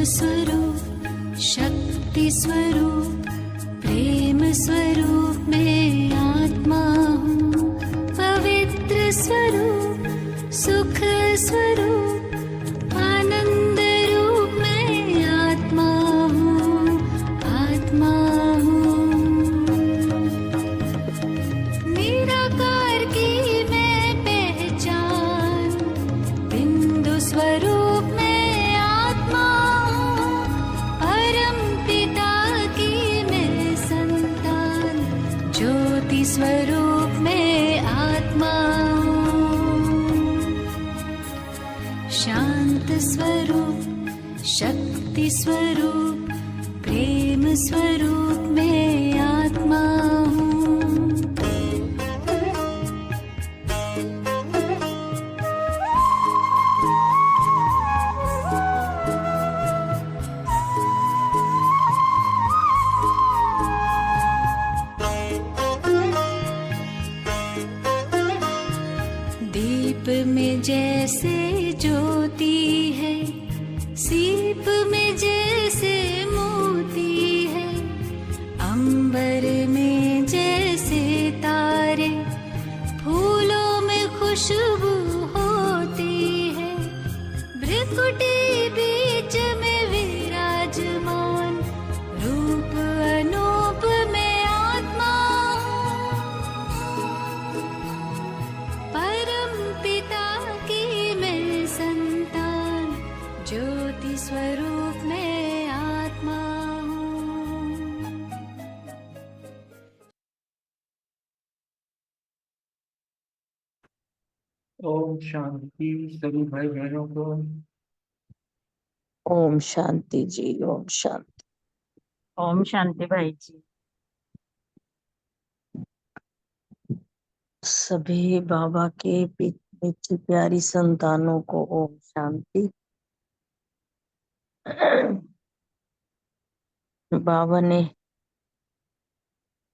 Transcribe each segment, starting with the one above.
स्वरूप शक्ति स्वरूप प्रेम स्वरूप मैं आत्मा हूँ। पवित्र स्वरूप सुख स्वरूप आनंद रूप मैं आत्मा हूँ, आत्मा हूँ। निराकार की मैं पहचान बिंदु स्वरूप मैं आत्मा हूँ। परम पिता की मैं संतान ज्योति स्वरूप मैं आत्मा हूँ। शांत स्वरूप शक्ति स्वरूप प्रेम स्वरूप मैं आत्मा हूँ। दीप में जैसे ज्योति है, सीप में जैसे मोती है, अंबर में जैसे तारे, फूलों में खुशबू होती है। भ्रिकुटी बीच में विराजमान रूप अनूप में आत्मा हूँ। परम पिता की मैं संतान ज्योति स्वरूप मैं आत्मा हूँ। ओम शांति। सभी भाई बहनों को ओम शांति जी। ओम शांति। ओम शांति भाई जी। सभी बाबा के मीठी प्यारी संतानों को ओम शांति। बाबा ने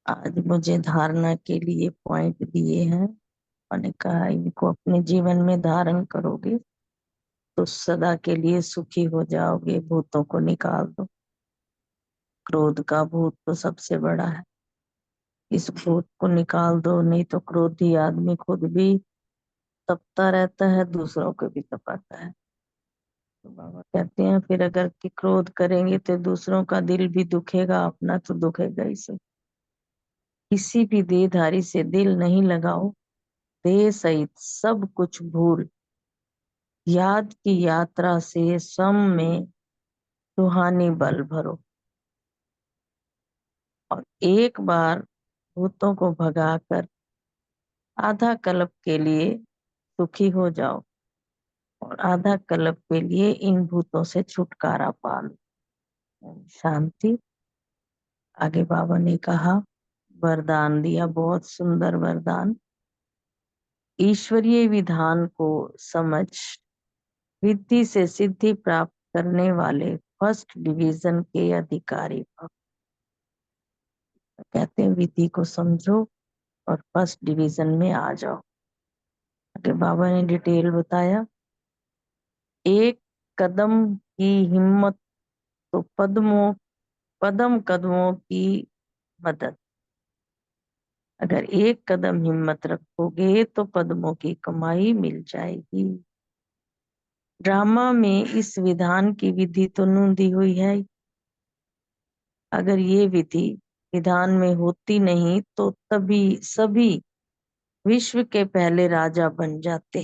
आज मुझे धारणा के लिए पॉइंट दिए हैं। उन्होंने कहा इनको अपने जीवन में धारण करोगे तो सदा के लिए सुखी हो जाओगे। भूतों को निकाल दो। क्रोध का भूत तो सबसे बड़ा है, इस भूत को निकाल दो, नहीं तो क्रोधी आदमी खुद भी तपता रहता है, दूसरों को भी तपाता है। तो बाबा कहते हैं फिर अगर कि क्रोध करेंगे तो दूसरों का दिल भी दुखेगा, अपना तो दुखेगा ही सही। किसी भी देहधारी से दिल नहीं लगाओ, देह सहित सब कुछ भूल याद की यात्रा से सम में रूहानी बल भरो और एक बार भूतों को भगाकर आधा कल्प के लिए सुखी हो जाओ और आधा कल्प के लिए इन भूतों से छुटकारा पा लो। शांति। आगे बाबा ने कहा वरदान दिया, बहुत सुंदर वरदान। ईश्वरीय विधान को समझ विधि से सिद्धि प्राप्त करने वाले फर्स्ट डिवीजन के अधिकारी भव। कहते हैं विधि को समझो और फर्स्ट डिवीजन में आ जाओ। आगे बाबा ने डिटेल बताया, एक कदम की हिम्मत तो पदम कदमों की मदद। अगर एक कदम हिम्मत रखोगे तो पद्मों की कमाई मिल जाएगी। ड्रामा में इस विधान की विधि तो नूंदी हुई है। अगर ये विधि विधान में होती नहीं तो तभी सभी विश्व के पहले राजा बन जाते।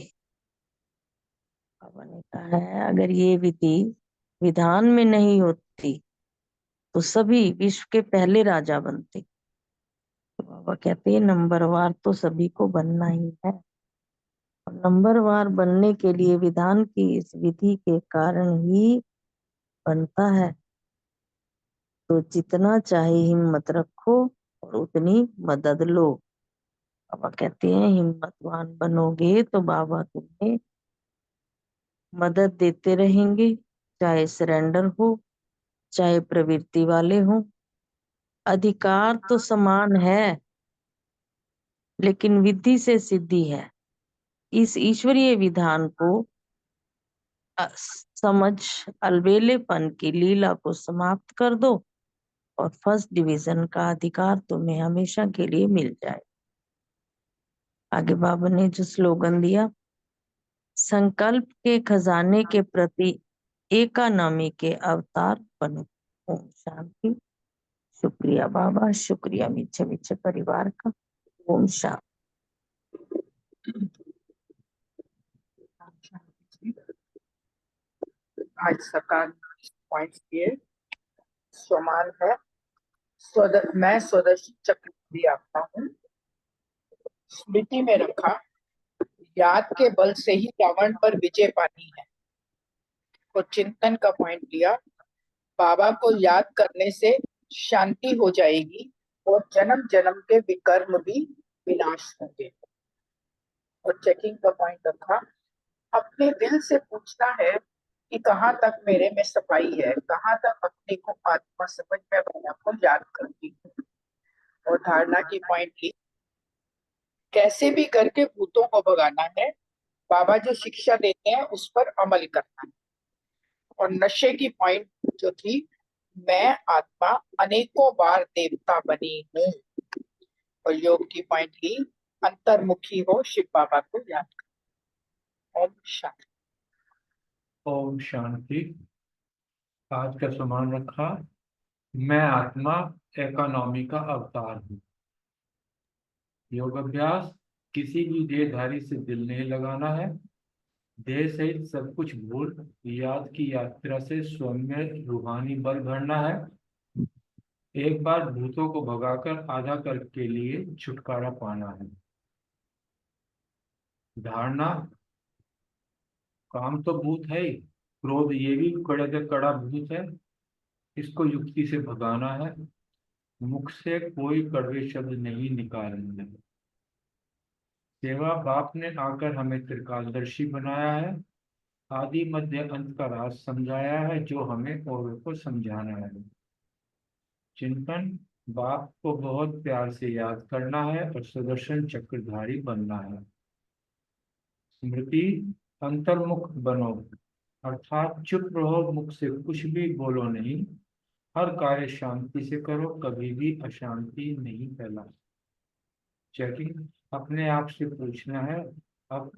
बाबा ने कहा है अगर ये विधि विधान में नहीं होती तो सभी विश्व के पहले राजा बनते। तो बाबा कहते हैं नंबरवार तो सभी को बनना ही है। नंबरवार बनने के लिए विधान की इस विधि के कारण ही बनता है। तो जितना चाहे हिम्मत रखो और उतनी मदद लो। बाबा कहते हैं हिम्मतवान बनोगे तो बाबा तुम्हें मदद देते रहेंगे, चाहे सरेंडर हो चाहे प्रवृत्ति वाले हो। अधिकार तो समान है लेकिन विधि से सिद्धि है। इस ईश्वरीय विधान को समझ अलबेलेपन की लीला को समाप्त कर दो और फर्स्ट डिवीजन का अधिकार तुम्हें हमेशा के लिए मिल जाए। आगे बाबा ने जो स्लोगन दिया, संकल्प के खजाने के प्रति एकानमी के अवतार बनो। ओम शांति। शुक्रिया बाबा, शुक्रिया मीठे मीठे परिवार का। ओम शांति। आज सकाल पॉइंट्स दिए। स्वमान है मैं स्वदर्शी चक्र भी आता हूँ। स्मृति में रखा, याद के बल से ही रावण पर विजय पानी है। और चिंतन का पॉइंट लिया, बाबा को याद करने से शांति हो जाएगी और जन्म जन्म के विकर्म भी विनाश होंगे। और चेकिंग का पॉइंट रखा, अपने दिल से पूछना है कि कहाँ तक मेरे में सफाई है, कहाँ तक अपने को आत्मा समझ में बाबा को याद करती हूँ। और धारणा की पॉइंट ली, कैसे भी करके भूतों को भगाना है, बाबा जो शिक्षा देते हैं उस पर अमल करना है। और नशे की पॉइंट जो थी, मैं आत्मा अनेकों बार देवता बनी हूँ। और योग की पॉइंट ली, अंतर्मुखी हो शिव बाबा को याद करो। ओम शांति। ओम शांति। आज का सम्मान रखा, मैं आत्मा इकोनॉमी का अवतार हूँ। योग अभ्यास, किसी भी देहधारी से दिल नहीं लगाना है। देह सहित सब कुछ भूल याद की यात्रा से स्वयं में रूहानी बल भरना है। एक बार भूतों को भगाकर आधा कल के लिए छुटकारा पाना है। धारणा, काम तो भूत है ही, क्रोध ये भी कड़े से कड़ा भूत है। इसको युक्ति से भगाना है। मुख से कोई कड़वे शब्द नहीं निकालने। सेवा, बाप ने आकर हमें त्रिकालदर्शी बनाया है। आदि मध्य अंत का राज समझाया है, जो हमें औरों को समझाना है। चिंतन, बाप को बहुत प्यार से याद करना है और सुदर्शन चक्रधारी बनना है। स्मृति, अंतर्मुख बनो, अर्थात चुप रहो, मुख से कुछ भी बोलो नहीं। हर कार्य शांति से करो, कभी भी अशांति नहीं फैला। चेकिंग, अपने आप से पूछना है, अब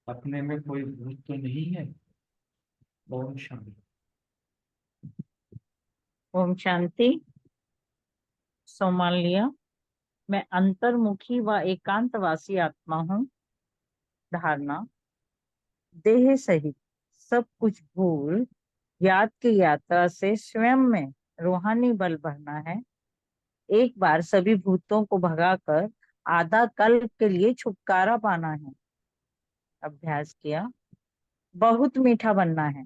अपने में कोई भूत तो नहीं है। ओम शांति। ओम शांति। सो मान लिया, मैं अंतर्मुखी व एकांतवासी आत्मा हूँ। धारणा, देह सहित सब कुछ भूल याद की यात्रा से स्वयं में रूहानी बल भरना है। एक बार सभी भूतों को भगाकर आधा कल्प के लिए छुटकारा पाना है। अभ्यास किया, बहुत मीठा बनना है,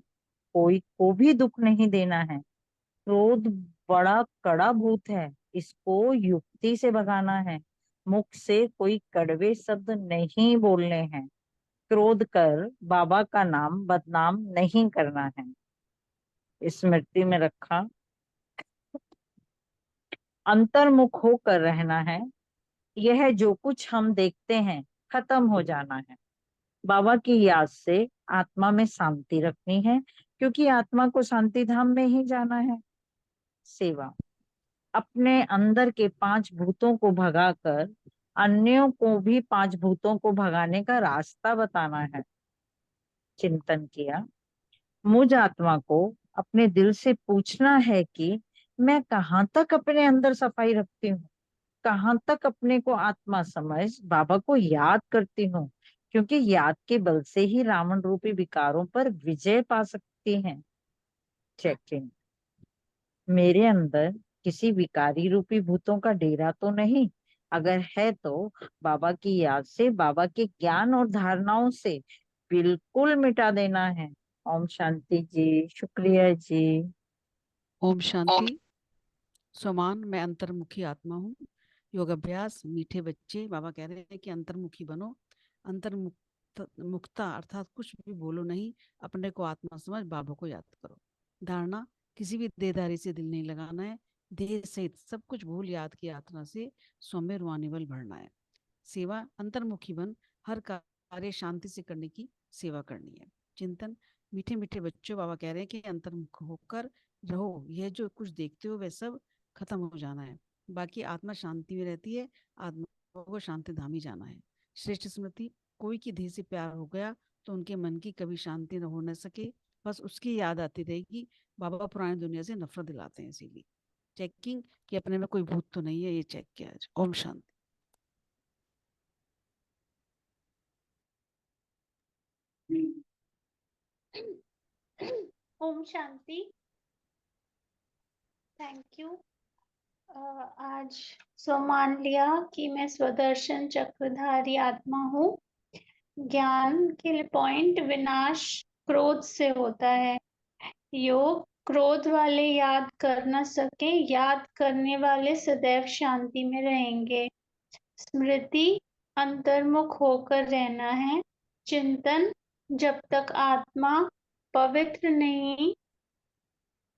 कोई को भी दुख नहीं देना है। क्रोध बड़ा कड़ा भूत है, इसको युक्ति से भगाना है। मुख से कोई कड़वे शब्द नहीं बोलने हैं। क्रोध कर बाबा का नाम बदनाम नहीं करना है। स्मृति में रखा, अंतर्मुख होकर रहना है। यह जो कुछ हम देखते हैं खत्म हो जाना है। बाबा की याद से आत्मा में शांति रखनी है, क्योंकि आत्मा को शांति धाम में ही जाना है। सेवा, अपने अंदर के 5 भूतों को भगाकर अन्यों को भी 5 भूतों को भगाने का रास्ता बताना है। चिंतन किया, मुझ आत्मा को अपने दिल से पूछना है कि मैं कहाँ तक अपने अंदर सफाई रखती हूँ, कहाँ तक अपने को आत्मा समझ बाबा को याद करती हूँ, क्योंकि याद के बल से ही रावण रूपी विकारों पर विजय पा सकती हैं। चेकिंग, मेरे अंदर किसी विकारी रूपी भूतों का डेरा तो नहीं? अगर है तो बाबा की याद से, बाबा के ज्ञान और धारणाओं से बिल्कुल मिटा देना है। ओम शांति जी, शुक्रिया जी। ओम शांति। स्वमान, मैं अंतर्मुखी आत्मा हूँ। योग अभ्यास, मीठे बच्चे, बाबा कह रहे हैं कि अंतर्मुखी बनो। मुक्ता अर्थात कुछ भी बोलो नहीं, अपने को आत्मा समझ बाबा को याद करो। धारणा, किसी भी देहधारी से दिल नहीं लगाना है। देह सहित सब कुछ भूल याद की यात्रा से स्वयं रूहानी बल भरना है। सेवा, अंतर्मुखी बन हर कार्य शांति से करने की सेवा करनी है। चिंतन, मीठे मीठे बच्चों, बाबा कह रहे हैं कि अंतर्मुख होकर रहो, यह जो कुछ देखते हो वह सब खत्म हो जाना है, बाकी आत्मा शांति में रहती है, आत्मा को शांति धाम ही जाना है। श्रेष्ठ स्मृति, कोई की देह से प्यार हो गया तो उनके मन की कभी शांति न हो न सके, बस उसकी याद आती रहेगी। बाबा पुरानी दुनिया से नफरत दिलाते हैं, इसीलिए चेकिंग कि अपने में कोई भूत तो नहीं है, ये चेक किया आज। ओम शांति। ओम शांति। Thank you. आज सो मान लिया कि मैं स्वदर्शन चक्रधारी आत्मा हूँ। ज्ञान के पॉइंट, विनाश क्रोध से होता है। योग, क्रोध वाले याद कर न सके, याद करने वाले सदैव शांति में रहेंगे। स्मृति, अंतर्मुख होकर रहना है। चिंतन, जब तक आत्मा पवित्र नहीं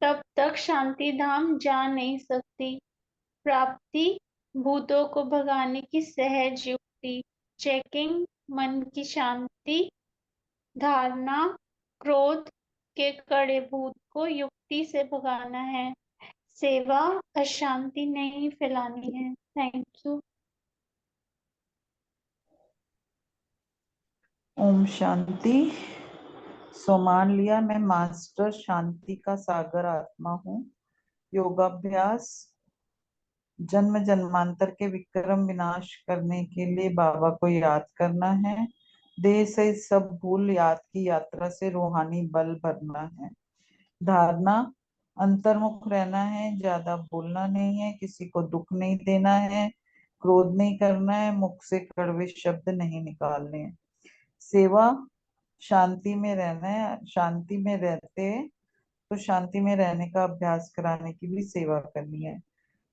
तब तक शांति धाम जा नहीं सकती। प्राप्ति, भूतों को भगाने की सहज युक्ति। चेकिंग, मन की शांति। धारणा, क्रोध के कड़े भूत को युक्ति से भगाना है। सेवा, अशांति नहीं फैलानी है। Thank you. ओम शांति। सो मान लिया मैं मास्टर शांति का सागर आत्मा हूँ। योगाभ्यास, जन्म जन्मांतर के विक्रम विनाश करने के लिए बाबा को याद करना है। देह से सब भूल याद की यात्रा से रूहानी बल भरना है। धारणा, अंतर्मुख रहना है, ज्यादा बोलना नहीं है, किसी को दुख नहीं देना है, क्रोध नहीं करना है, मुख से कड़वे शब्द नहीं निकालने हैं। सेवा, शांति में रहना है, शांति में रहते तो शांति में रहने का अभ्यास कराने की भी सेवा करनी है।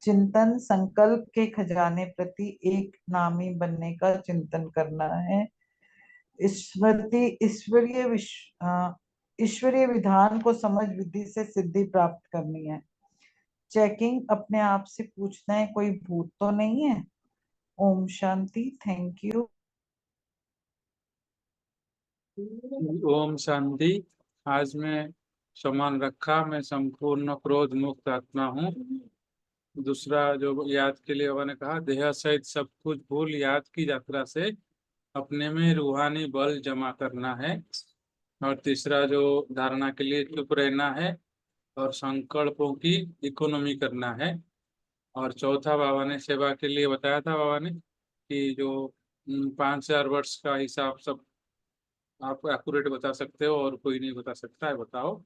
चिंतन, संकल्प के खजाने प्रति एक नामी बनने का चिंतन करना है। स्मृति, ईश्वरीय विधान को समझ विधि से सिद्धि प्राप्त करनी है। चेकिंग, अपने आप से पूछना है कोई भूत तो नहीं है। ओम शांति। Thank you. ओम शांति। आज मैं सम्मान रखा, मैं संपूर्ण क्रोध मुक्त आत्मा हूँ। दूसरा जो याद के लिए बाबा ने कहा, देह सहित सब कुछ भूल याद की यात्रा से अपने में रूहानी बल जमा करना है। और तीसरा जो धारणा के लिए चुप रहना है और संकल्पों की इकोनॉमी करना है। और चौथा बाबा ने सेवा के लिए बताया था, बाबा ने कि जो 5,000 वर्ष का हिसाब सब आप एक्यूरेट बता सकते हो और कोई नहीं बता सकता है, बताओ।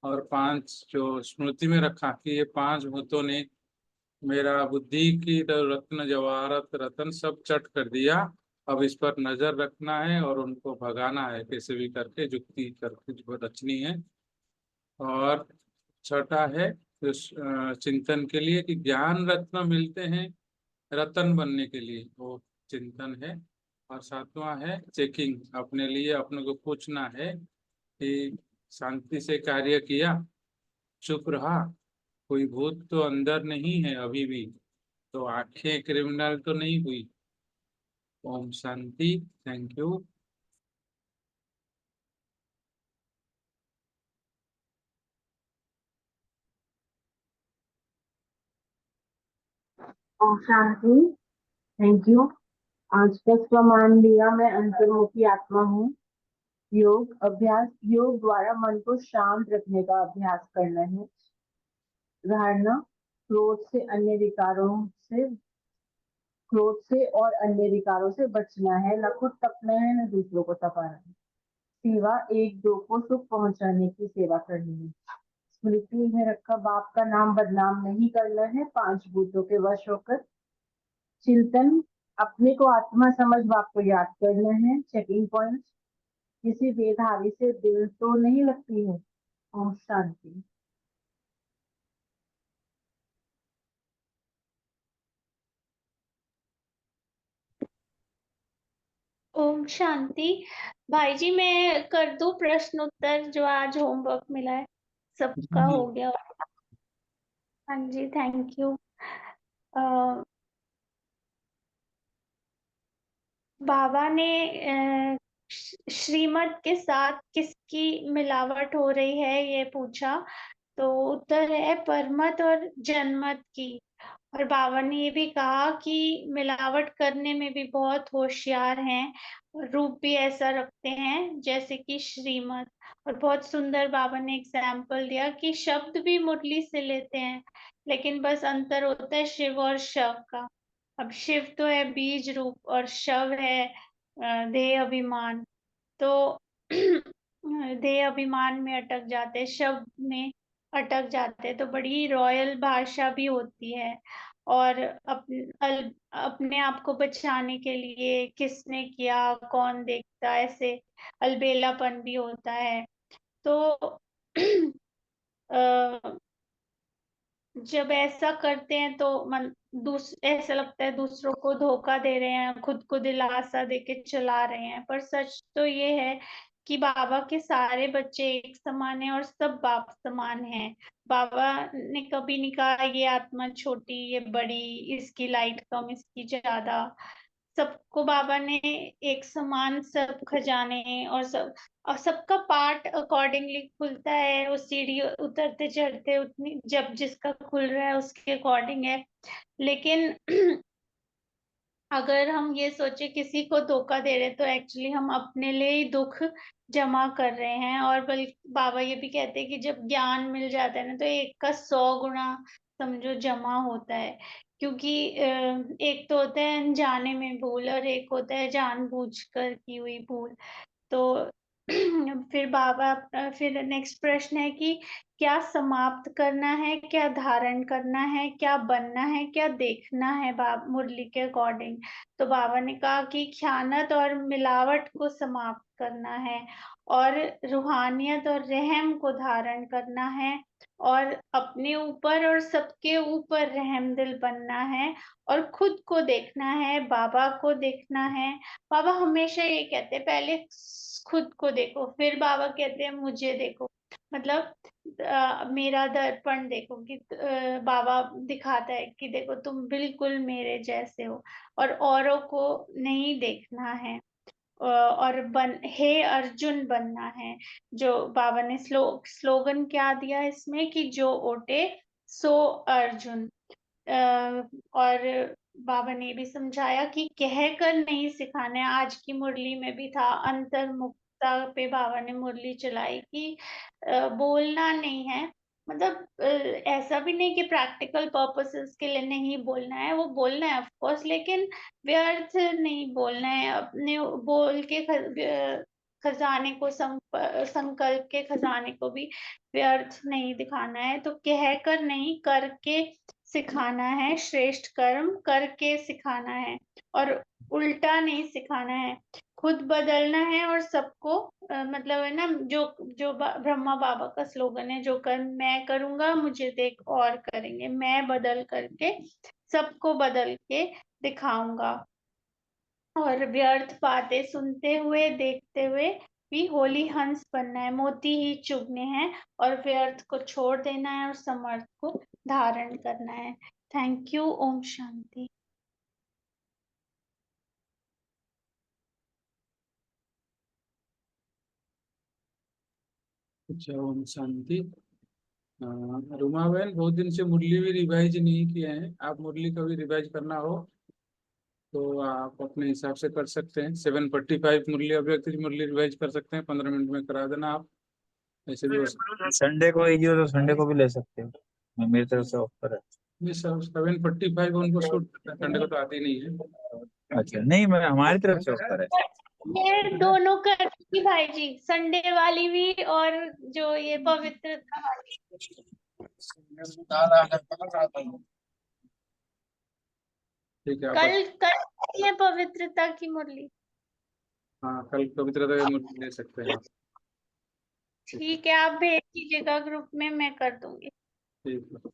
और 5 जो स्मृति में रखा कि ये 5 भूतों ने मेरा बुद्धि की रत्न जवाहरत रतन सब चट कर दिया, अब इस पर नजर रखना है और उनको भगाना है, कैसे भी करके युक्ति करके रचनी है। और छठा है चिंतन के लिए कि ज्ञान रत्न मिलते हैं रतन बनने के लिए, वो चिंतन है। और सातवां है चेकिंग, अपने लिए अपने को पूछना है कि शांति से कार्य किया, चुप रहा, कोई भूत तो अंदर नहीं है अभी भी, तो आंखें क्रिमिनल तो नहीं हुई। ओम शांति। Thank you. ओम शांति। Thank you. आज का स्वमान लिया मैं अंतर्मुखी आत्मा हूँ। योग अभ्यास, योग द्वारा मन को शांत रखने का अभ्यास करना है। धारणा, क्रोध से और अन्य विकारों से बचना है, न खुद तपना है न दूसरों को तपाना है। सेवा, एक दो को सुख पहुंचाने की सेवा करनी है। स्मृति में रखा बाप का नाम बदनाम नहीं करना है, 5 भूतों के वश होकर। चिंतन, अपने को आत्मा समझ बाप को याद करना है। चेकिंग पॉइंट, किसी देहधारी से दिल तो नहीं लगती है। ओम शांति। ओम शांति। भाई जी, मैं कर दूं प्रश्न उत्तर जो आज होमवर्क मिला है? सबका हो गया? हाँ जी, थैंक यू। बाबा ने श्रीमत के साथ किसकी मिलावट हो रही है ये पूछा, तो उत्तर है परमत और जनमत की। और बाबा ने ये भी कहा कि मिलावट करने में भी बहुत होशियार हैं, और रूप भी ऐसा रखते हैं जैसे कि श्रीमत। और बहुत सुंदर बाबा ने एग्जाम्पल दिया कि शब्द भी मुरली से लेते हैं, लेकिन बस अंतर होता है शिव और शव का। अब शिव तो है बीज रूप और शव है देह अभिमान। तो देह अभिमान में अटक जाते, शब्द में अटक जाते, तो बड़ी रॉयल भाषा भी होती है। और अपने आप को बचाने के लिए किसने किया, कौन देखता, ऐसे अलबेलापन भी होता है। तो अ, जब ऐसा करते हैं तो ऐसा लगता है दूसरों को धोखा दे रहे हैं, खुद को दिलासा दे के चला रहे हैं। पर सच तो ये है कि बाबा के सारे बच्चे एक समान हैं और सब बाप समान हैं। बाबा ने कभी नहीं कहा ये आत्मा छोटी, ये बड़ी, इसकी लाइट कम, इसकी ज्यादा। सबको बाबा ने एक समान सब खजाने और सबका पार्ट अकॉर्डिंगली खुलता है। वो सीढ़ी उतरते चढ़ते उतनी जब जिसका खुल रहा है उसके अकॉर्डिंग है। लेकिन अगर हम ये सोचे किसी को धोखा दे रहे तो एक्चुअली हम अपने लिए ही दुख जमा कर रहे हैं। और बल्कि बाबा ये भी कहते हैं कि जब ज्ञान मिल जाता है ना तो एक का 100 गुना समझो जमा होता है। क्योंकि एक तो होता है अनजाने में भूल और एक होता है जानबूझकर की हुई भूल। तो फिर बाबा फिर नेक्स्ट प्रश्न है कि क्या समाप्त करना है, क्या धारण करना है, क्या बनना है, क्या देखना है मुरली के अकॉर्डिंग। तो बाबा ने कहा कि ख़यानत और मिलावट को समाप्त करना है, और रूहानियत और रहम को धारण करना है, और अपने ऊपर और सबके ऊपर रहमदिल बनना है, और खुद को देखना है, बाबा को देखना है। बाबा हमेशा ये कहते हैं पहले खुद को देखो, फिर बाबा कहते हैं मुझे देखो। मतलब मेरा दर्पण देखो कि बाबा दिखाता है कि देखो तुम बिल्कुल मेरे जैसे हो, और औरों को नहीं देखना है। और हे अर्जुन बनना है। जो बाबा ने स्लोगन क्या दिया इसमें कि जो ओटे सो अर्जुन। और बाबा ने भी समझाया कि कह कर नहीं सिखाना है। आज की मुरली में भी था अंतर्मुखता पे बाबा ने मुरली चलाई कि बोलना नहीं है। मतलब ऐसा भी नहीं कि प्रैक्टिकल पर्पसेस के लिए नहीं बोलना है, वो बोलना है ऑफ कोर्स, लेकिन व्यर्थ नहीं बोलना है। अपने बोल के खजाने को संकल्प के खजाने को भी व्यर्थ नहीं दिखाना है। तो कह कर नहीं, करके सिखाना है। श्रेष्ठ कर्म करके सिखाना है, और उल्टा नहीं सिखाना है। खुद बदलना है और सबको मतलब है ना, जो जो ब्रह्मा बाबा का स्लोगन है, जो कर्म मैं करूंगा मुझे देख और करेंगे। मैं बदल करके सबको बदल के दिखाऊंगा। और व्यर्थ बातें सुनते हुए देखते हुए भी होली हंस बनना है, मोती ही चुगने हैं, और व्यर्थ को छोड़ देना है और समर्थ को धारण करना है। Thank you. ओम शांति। अच्छा, ओम शांति। रुमा बहन, बहुत दिन से मुरली भी रिवाइज नहीं किए हैं। आप मुरली कभी रिवाइज करना हो तो आप अपने हिसाब से कर सकते हैं। 745 मुरली अव्यक्त मुरली रिवाइज कर सकते हैं, 15 मिनट में करा देना आप। ऐसे भी हो सकता है। संडे को ही हो तो संडे को भी ले सकते हो, मेरी तरफ से ऑफर है। ये सब 745 उनको शूट करता है, संडे को तो आती नहीं है। अच्छा, नहीं, मैं हमारी तरफ से ऑफर है। ये दोनों करेंगी भाई जी, संडे वाली भी और जो ये पवित्रता वाली। ठीक है, आप कल ये पवित्रता की मुरली। हाँ, कल पवित्रता की मुरली ले सकते हैं आप। ठीक है, आप भेज दीजिएगा ग्रुप में, मैं कर दूंगी। ठीक है।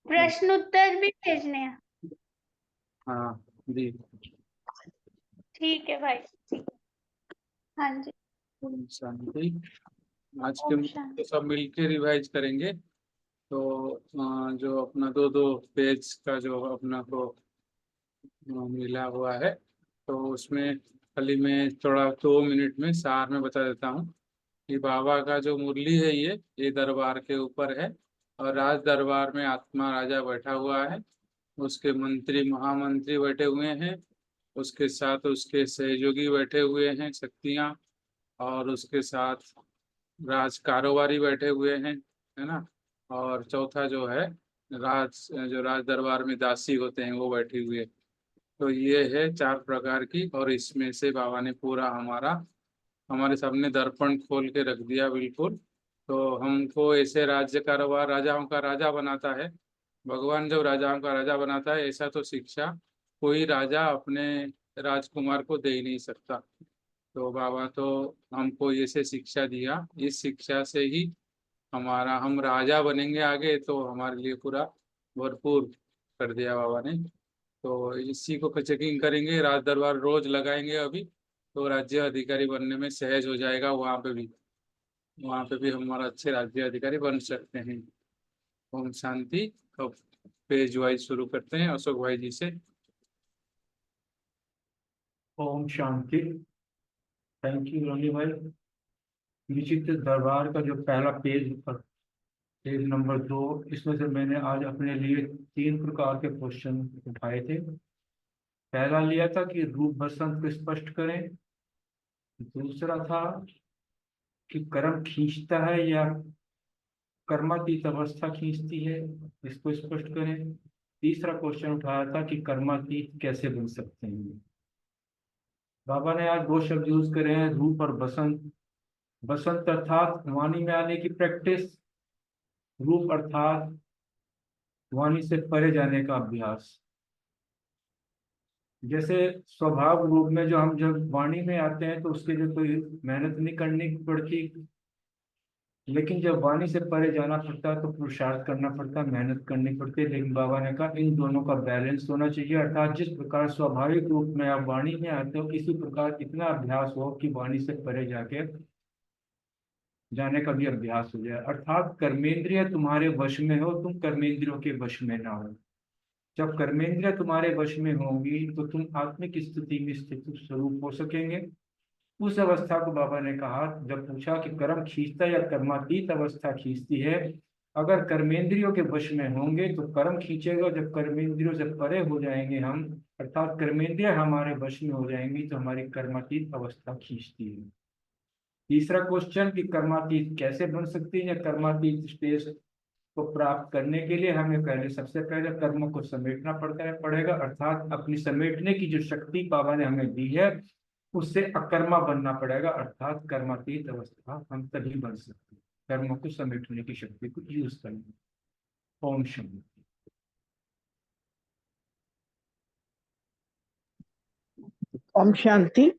प्रश्न उत्तर भी भेजने हैं। हाँ जी। ठीक है भाई, ठीक है। हाँ जी। ओम शांति। आज के ओम मुरली शांति। तो सब मिलके रिवाइज करेंगे। तो जो अपना दो दो पेज का जो अपना को मिला हुआ है, तो उसमें खाली मैं थोड़ा 2 मिनट में सार में बता देता हूँ कि बाबा का जो मुरली है ये दरबार के ऊपर है और राज दरबार में आत्मा राजा बैठा हुआ है, उसके मंत्री महामंत्री बैठे हुए हैं, उसके साथ उसके सहयोगी बैठे हुए हैं शक्तियाँ, और उसके साथ राज कारोबारी बैठे हुए हैं, है ना। और चौथा जो है जो राज दरबार में दासी होते हैं वो बैठी हुई है। तो ये है 4 प्रकार की, और इसमें से बाबा ने पूरा हमारे सामने दर्पण खोल के रख दिया बिल्कुल। तो हमको ऐसे राज्य कारोबार राजाओं का राजा बनाता है भगवान, जब राजाओं का राजा बनाता है, ऐसा तो शिक्षा कोई राजा अपने राजकुमार को दे ही नहीं सकता। तो बाबा तो हमको ये से शिक्षा दिया, इस शिक्षा से ही हम राजा बनेंगे आगे, तो हमारे लिए पूरा भरपूर कर दिया बाबा ने। तो इसी को चेकिंग करेंगे, राज दरबार रोज लगाएंगे अभी, तो राज्य अधिकारी बनने में सहज हो जाएगा। वहाँ पे भी हमारा अच्छे राज्य अधिकारी बन सकते हैं। ओम शांति। अब पेज वाइज शुरू करते हैं अशोक भाई जी से। ओम शांति। थैंक यू रोनी भाई। विचित्र दरबार का जो पहला पेज नंबर 2, इसमें से मैंने आज अपने लिए 3 प्रकार के क्वेश्चन उठाए थे। पहला लिया था कि रूप बसंत को स्पष्ट करें, दूसरा था कि कर्म खींचता है या कर्मातीत अवस्था खींचती है, इसको स्पष्ट करें। तीसरा क्वेश्चन उठाया था कि कर्मातीत कैसे बन सकते हैं। बाबा ने आज 2 शब्द यूज करे हैं, रूप और बसंत। बसंत अर्थात वाणी में आने की प्रैक्टिस, रूप अर्थात वाणी से परे जाने का अभ्यास। जैसे स्वभाव रूप में हम जब वाणी में आते हैं तो उसके लिए कोई मेहनत नहीं करनी पड़ती, लेकिन जब वाणी से परे जाना पड़ता है तो पुरुषार्थ करना पड़ता है, मेहनत करनी पड़ती है। लेकिन बाबा ने कहा इन दोनों का बैलेंस होना चाहिए, अर्थात जिस प्रकार स्वाभाविक रूप में आप वाणी में आते हो, इसी प्रकार इतना अभ्यास हो कि वाणी से परे जाने का भी अभ्यास हो जाए। अर्थात कर्मेंद्रिय तुम्हारे वश में हो, तुम कर्मेंद्रियों के वश में ना हो। जब कर्मेंद्रिय तुम्हारे वश में होंगी तो तुम आत्मिक स्थिति में स्थित स्वरूप हो सकेंगे। उस अवस्था को बाबा ने कहा, जब पूछा कि कर्म खींचता या कर्मातीत अवस्था खींचती है, अगर कर्मेंद्रियों के वश में होंगे तो कर्म खींचेगा, जब कर्मेंद्रियों से परे हो जाएंगे हम, अर्थात कर्मेंद्रिय हमारे वश में हो जाएंगी, तो हमारी कर्मातीत अवस्था खींचती है। तीसरा क्वेश्चन कि कर्मातीत कैसे बन सकती है, या कर्मातीत स्टेज को प्राप्त करने के लिए हमें सबसे पहले कर्म को समेटना पड़ेगा, अर्थात अपनी समेटने की जो शक्ति बाबा ने हमें दी है उससे अकर्मा बनना पड़ेगा, अर्थात कर्मातीत अवस्था हम तभी बन सकते हैं कर्म को समेटने की शक्ति को यूज करेंगे। ओम शांति। ओम शांति।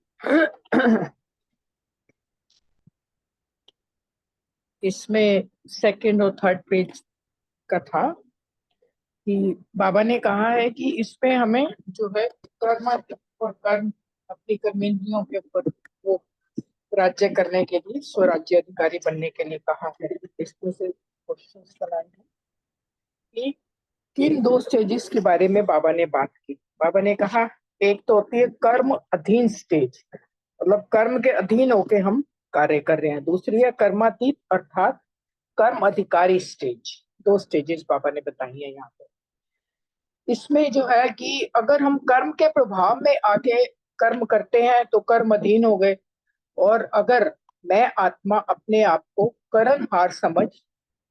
इसमें सेकंड और थर्ड पेज का था कि बाबा ने कहा है कि इसमें हमें जो है कर्म और कर्म अपनी कर्मेंद्रियों के ऊपर वो राज्य करने के लिए स्वराज्य अधिकारी बनने के लिए कहा है। इसमें से क्वेश्चन बनाए हैं कि किन 2 स्टेजेस के बारे में बाबा ने बात की। बाबा ने कहा एक तो होती है कर्म अधीन स्टेज, मतलब कर्म के अधीन होके हम कार्य कर रहे हैं। दूसरी है कर्मातीत अर्थात कर्म अधिकारी स्टेज। 2 स्टेजेस बाबा ने बताई है यहाँ पे। इसमें जो है कि अगर हम कर्म के प्रभाव में आके कर्म करते हैं तो कर्म अधीन हो गए, और अगर मैं आत्मा अपने आप को कर्महार समझ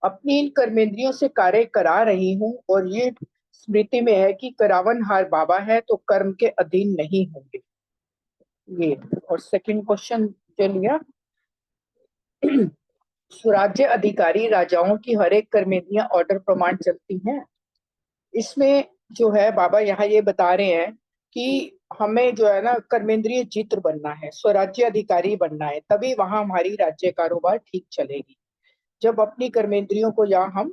अपनी इन कर्मेंद्रियों से कार्य करा रही हूँ, और ये स्मृति में है कि करावनहार बाबा है, तो कर्म के अधीन नहीं होंगे ये। और सेकंड क्वेश्चन जो लिया, स्वराज्य अधिकारी राजाओं की हर एक कर्मेंद्रियां ऑर्डर प्रमाण चलती हैं। इसमें जो है बाबा यहाँ ये बता रहे हैं कि हमें जो है ना कर्मेंद्रिय चित्र बनना है, स्वराज्य अधिकारी बनना है, तभी वहां हमारी राज्य कारोबार ठीक चलेगी। जब अपनी कर्मेंद्रियों को यहाँ हम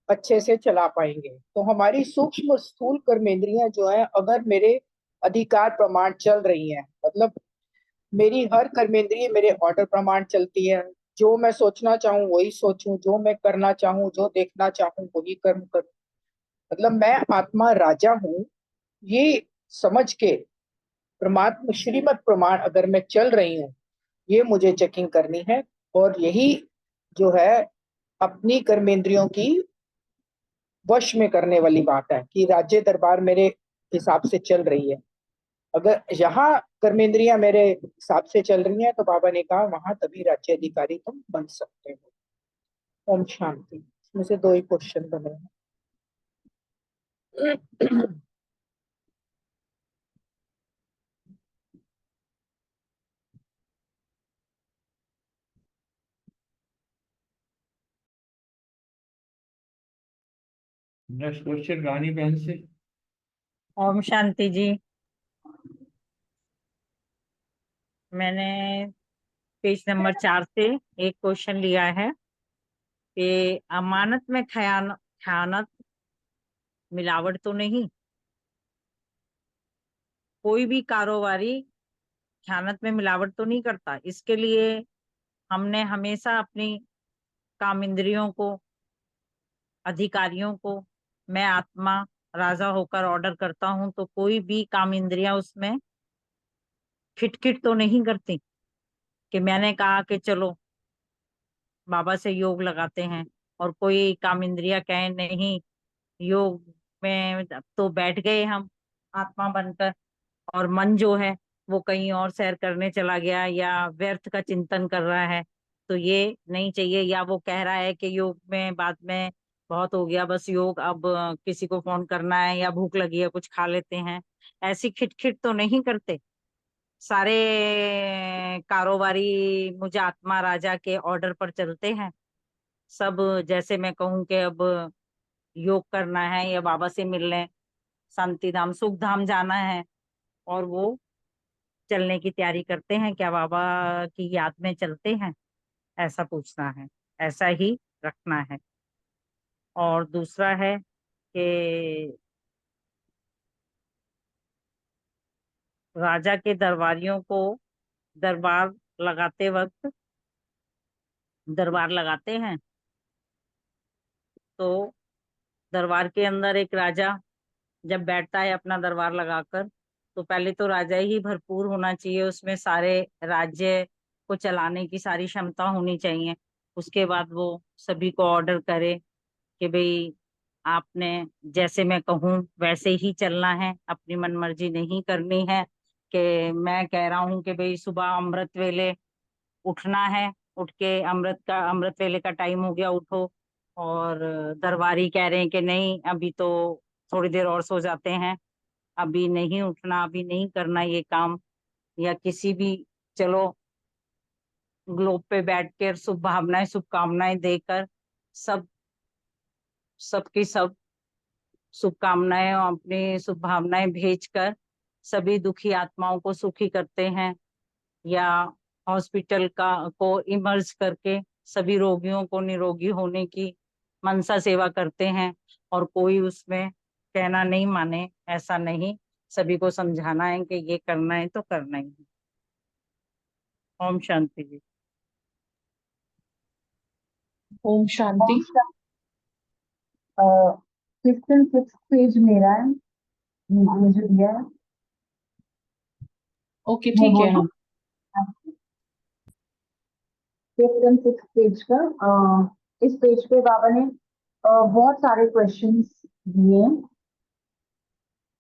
अच्छे से चला पाएंगे, तो हमारी सूक्ष्म स्थूल कर्मेंद्रियां जो है अगर मेरे अधिकार प्रमाण चल रही हैं, मतलब मेरी हर कर्मेंद्रिय मेरे ऑर्डर प्रमाण चलती है, जो मैं सोचना चाहूँ वही सोचूं, जो मैं करना चाहूँ, जो देखना चाहूँ वही कर्म करूं, मतलब मैं आत्मा राजा हूँ, ये समझ के परमात्मा श्रीमत प्रमाण अगर मैं चल रही हूँ, ये मुझे चेकिंग करनी है। और यही जो है अपनी कर्मेंद्रियों की वश में करने वाली बात है कि राज्य दरबार मेरे हिसाब से चल रही है। अगर यहाँ कर्मेंद्रियां मेरे हिसाब से चल रही हैं तो बाबा ने कहा वहां तभी राज्य अधिकारी तुम बन सकते हो। ओम शांति। इसमें से 2 ही क्वेश्चन बने हैं। नेक्स्ट क्वेश्चन रानी बहन से। ओम शांति जी। मैंने पेज नंबर 4 से एक क्वेश्चन लिया है कि अमानत में खयानत मिलावट तो नहीं। कोई भी कारोबारी खयानत में मिलावट तो नहीं करता। इसके लिए हमने हमेशा अपनी काम इंद्रियों को, अधिकारियों को, मैं आत्मा राजा होकर ऑर्डर करता हूं तो कोई भी काम इंद्रियां उसमें खिटखिट तो नहीं करती कि मैंने कहा कि चलो बाबा से योग लगाते हैं और कोई काम इंद्रिया कहे नहीं योग में तो बैठ गए हम आत्मा बनकर, और मन जो है वो कहीं और सैर करने चला गया या व्यर्थ का चिंतन कर रहा है, तो ये नहीं चाहिए। या वो कह रहा है कि योग में बाद में बहुत हो गया, बस योग अब किसी को फोन करना है या भूख लगी है कुछ खा लेते हैं, ऐसी खिटखिट तो नहीं करते। सारे कारोबारी मुझे आत्मा राजा के ऑर्डर पर चलते हैं। सब जैसे मैं कहूँ कि अब योग करना है या बाबा से मिलने शांति धाम सुख धाम जाना है और वो चलने की तैयारी करते हैं, क्या बाबा की याद में चलते हैं, ऐसा पूछना है, ऐसा ही रखना है। और दूसरा है कि राजा के दरबारियों को दरबार लगाते वक्त दरबार लगाते हैं तो दरबार के अंदर एक राजा जब बैठता है अपना दरबार लगाकर तो पहले तो राजा ही भरपूर होना चाहिए, उसमें सारे राज्य को चलाने की सारी क्षमता होनी चाहिए। उसके बाद वो सभी को ऑर्डर करे कि भाई आपने जैसे मैं कहूँ वैसे ही चलना है, अपनी मनमर्जी नहीं करनी है। कि मैं कह रहा हूँ कि भाई सुबह अमृत वेले उठना है, उठ के अमृत वेले का टाइम हो गया उठो, और दरबारी कह रहे हैं कि नहीं अभी तो थोड़ी देर और सो जाते हैं, अभी नहीं उठना, अभी नहीं करना ये काम। या किसी भी चलो ग्लोब पे बैठ कर शुभ भावनाएं शुभकामनाएं देकर सब सबकी सब शुभकामनाएं और अपनी शुभ भावनाएं भेजकर सभी दुखी आत्माओं को सुखी करते हैं। या हॉस्पिटल का को इमर्ज करके सभी रोगियों को निरोगी होने की मनसा सेवा करते हैं, और कोई उसमें कहना नहीं माने, ऐसा नहीं, सभी को समझाना है कि ये करना है तो करना ही है। ओम शांति जी। Om Shanti. 5th and 6th page मेरा है, मुझे दिया है। ओके ठीक है। हाँ 5th and 6th पेज का इस पेज पे बाबा ने बहुत सारे क्वेश्चंस दिए हैं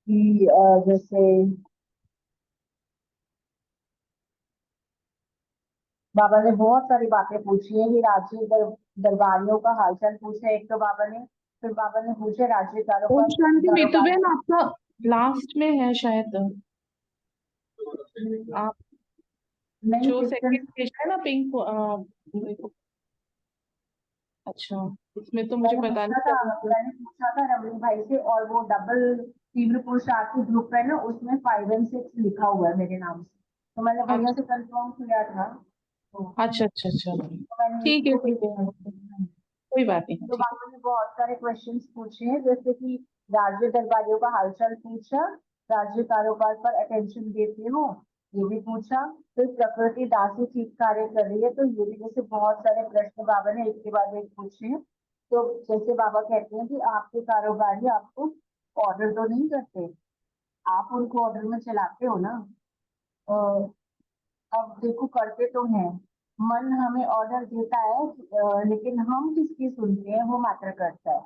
कि जैसे बाबा ने बहुत सारी बातें पूछी है कि राज्य दरबारियों का हालचाल पूछे एक तो बाबा ने, फिर बाबा ने पूछे राज्यकारों ओम का शांति मीतू कारोबार। बहन आपका लास्ट में है शायद, आप नहीं जो 5th and सेकंड पेज है ना पिंक, अच्छा इसमें तो मुझे पता नहीं। मैंने पूछा था रमणी भाई से, और वो डबल तीव्र पुरुषार्थ की ग्रुप है ना, उसमें 5 and 6 लिखा हुआ है मेरे नाम से, तो मैंने भैया से कंफर्म किया था। अच्छा अच्छा अच्छा तो मैंने ठीक है इसको ठीक है, कोई बात नहीं। तो बाबा ने बहुत सारे क्वेश्चंस पूछे हैं, जैसे कि राज्य दरबारियों का हालचाल पूछा, राज्य कारोबार पर अटेंशन देते हो ये भी पूछा, फिर प्रकृति दासी ठीक कार्य कर रही है तो ये भी, जैसे बहुत सारे प्रश्न बाबा ने एक के बाद एक पूछे हैं। तो जैसे बाबा कहते हैं कि आपके कारोबारी आपको ऑर्डर तो नहीं करते, आप उनको ऑर्डर में चलाते हो ना, अब देखो करते तो हैं, मन हमें ऑर्डर देता है लेकिन हम किसकी सुनते हैं वो मैटर करता है।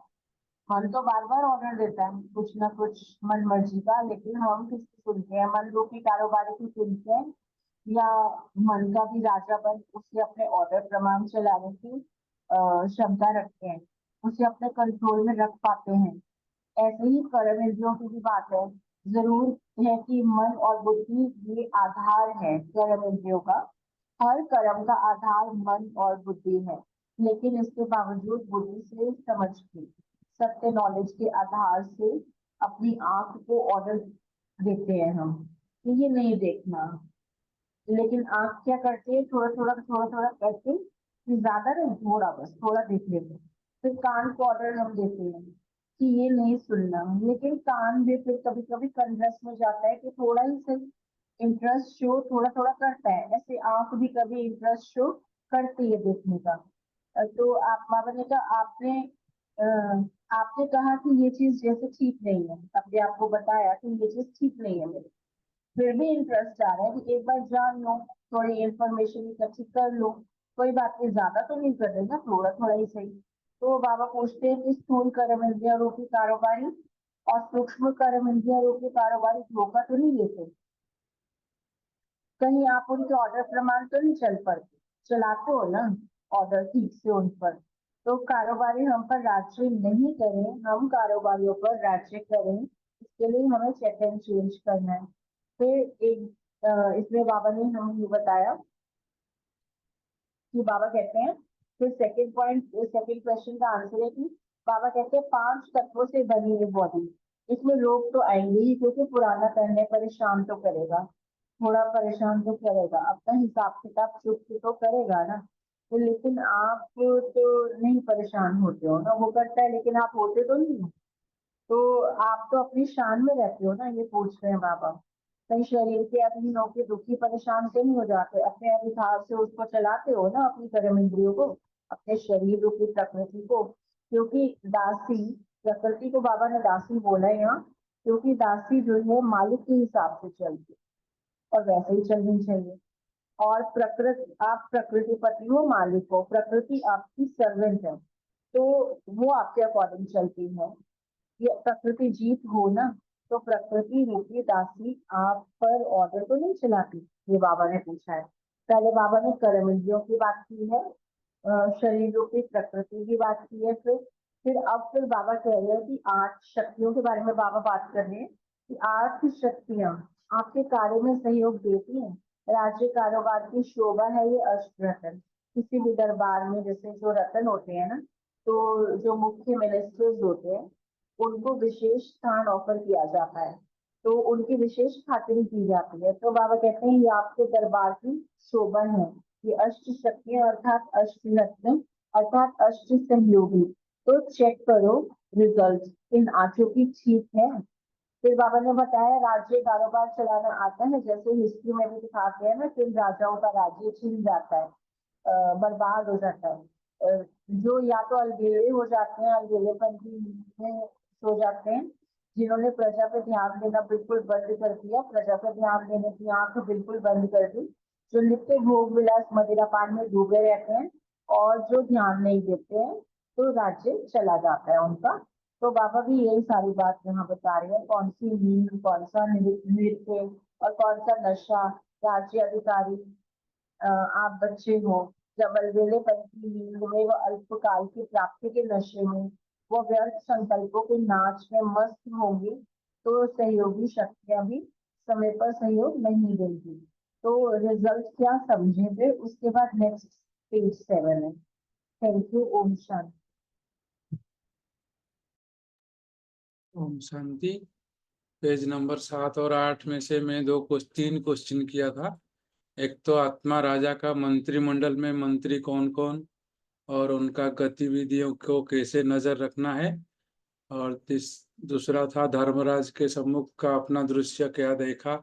मन तो बार बार ऑर्डर देता है कुछ ना कुछ मन मर्जी का, लेकिन हम किसकी सुनते हैं? मन रूपी कारोबारी की सुनते हैं, या मन का भी राजा बन उसे अपने ऑर्डर प्रमाण चलाने की क्षमता रखते हैं, उसे अपने कंट्रोल में रख पाते हैं। ऐसे ही कर्म इंद्रियों की भी बात है। जरूर है कि मन और बुद्धि ये आधार है कर्म इंद्रियों का। हर कर्म का आधार मन और बुद्धि है, लेकिन इसके बावजूद बुद्धि से समझ के सत्य नॉलेज के आधार से अपनी आंख को ऑर्डर देते हैं हम कि ये नहीं देखना, लेकिन आंख क्या करती है? थोड़ा थोड़ा करके कि ज्यादा नहीं, थोड़ा, बस थोड़ा देख लेते। फिर कान को ऑर्डर हम देते हैं कि ये नहीं सुनना, लेकिन कान भी फिर कभी कभी कंजस में जाता है कि थोड़ा ही सही इंटरेस्ट शो थोड़ा थोड़ा करता है। ऐसे आंख भी कभी इंटरेस्ट शो करती है देखने का। तो आप बाबा ने कहा आपने कहा कि ये चीज जैसे ठीक नहीं है, अपने आपको बताया कि ये चीज ठीक नहीं है मेरे, फिर भी इंटरेस्ट आ रहा है कि एक बार जान लो, थोड़ी इंफॉर्मेशन इकट्ठी कर लो, कोई बात नहीं, ज्यादा तो नहीं कर देना, थोड़ा थोड़ा ही सही। तो बाबा पूछते हैं कि स्थूल कर्म इंद्रिया रूपी कारोबारी और सूक्ष्म कर्म इंद्रिया रूपी कारोबारी धोखा तो नहीं लेते? कहीं आप उनके ऑर्डर प्रमाण तो नहीं चलाते हो ना ऑर्डर ठीक से उन पर? तो कारोबारी हम पर राज्य नहीं करें, हम कारोबारियों पर राज्य करें, इसके लिए हमें चेक एंड चेंज करना है। फिर इसमें बाबा ने हमें ये बताया कि बाबा कहते हैं, फिर सेकंड क्वेश्चन का आंसर है कि बाबा कहते हैं 5 तत्वों से बनी है बॉडी, इसमें रोग तो आएंगे ही, क्योंकि पुराना करने परेशान तो करेगा, थोड़ा परेशान तो करेगा, अपना हिसाब किताब चुप तो करेगा ना। तो लेकिन आप तो नहीं परेशान होते हो ना, वो करता है लेकिन आप होते तो नहीं हो। तो आप तो अपनी शान में रहते हो ना, ये पूछ रहे हैं बाबा। कहीं शरीर के अधीन होकर दुखी परेशान तो नहीं हो जाते? अपने अधिकार से उसको चलाते हो ना, अपनी कर्म इंद्रियों को, अपने शरीर रूपी प्रकृति को। क्योंकि दासी, प्रकृति को बाबा ने दासी बोला है यहाँ, क्योंकि दासी जो है मालिक के हिसाब से चलती और वैसे ही चलनी चाहिए। और आप प्रकृति पति हो, मालिक हो, प्रकृति आपकी सर्वेंट है, तो वो आपके अकॉर्डिंग चलती है। ये प्रकृति जीत हो ना, तो प्रकृति रूपी दासी आप पर ऑर्डर तो नहीं चलाती? ये बाबा ने पूछा है। पहले बाबा ने कर्म इंद्रियों की बात की है, शरीर रूपी प्रकृति की बात की है, फिर बाबा कह रहे हैं कि 8 शक्तियों के बारे में बाबा बात कर रहे हैं कि 8 शक्तियां आपके कार्य में सहयोग देती हैं। राज्य कारोबार की शोभा है ये अष्टरत्न। किसी भी दरबार में जैसे जो रत्न होते हैं ना, तो जो मुख्य मिनिस्टर्स होते हैं उनको विशेष स्थान ऑफर किया जाता है, तो उनकी विशेष खातिरी की जाती है। तो बाबा कहते हैं ये आपके दरबार की शोभा है, ये अष्ट शक्तियां अर्थात अष्ट रत्न अर्थात अष्ट सहयोगी। तो चेक करो रिजल्ट इन 8 की ठीक है। फिर बाबा ने बताया राज्य कारोबार चलाना आता है, जैसे हिस्ट्री में भी दिखाते हैं ना, किन राजाओं का राज्य छिन जाता है, बर्बाद हो जाता है, जो या तो अलगेले हो जाते हैं, अलगेलेपन की नींद में सो जाते हैं, जिन्होंने प्रजा पे ध्यान देना बिल्कुल बंद कर दिया, प्रजा पे ध्यान देने की आंख बिल्कुल बंद कर दी, जो नित्य भोग विलास मदिरापान में डूबे रहते हैं और जो ध्यान नहीं देते हैं, तो राज्य चला जाता है उनका। तो बाबा भी यही सारी बात यहाँ बता रहे हैं, कौन सी नींद, कौन सा नृत्य और कौन सा नशा। राज्य अधिकारी आप बच्चे हो, जब अलबेलेपन की नींद में व अल्पकाल की प्राप्ति के नशे में वो व्यर्थ संकल्पों के नाच में मस्त होंगे, तो सहयोगी शक्तियां भी समय पर सहयोग नहीं देंगी। तो रिजल्ट क्या समझेंगे उसके बाद नेक्स्ट पेज 7 है। Thank you. Om Shanti. Om Shanti. Page number 7 और 8 में से मैं 3 क्वेश्चन किया था। एक तो आत्मा राजा का मंत्रिमंडल में मंत्री कौन कौन और उनका गतिविधियों को कैसे नजर रखना है, और दूसरा था धर्मराज के सम्मुख का अपना दृश्य क्या देखा,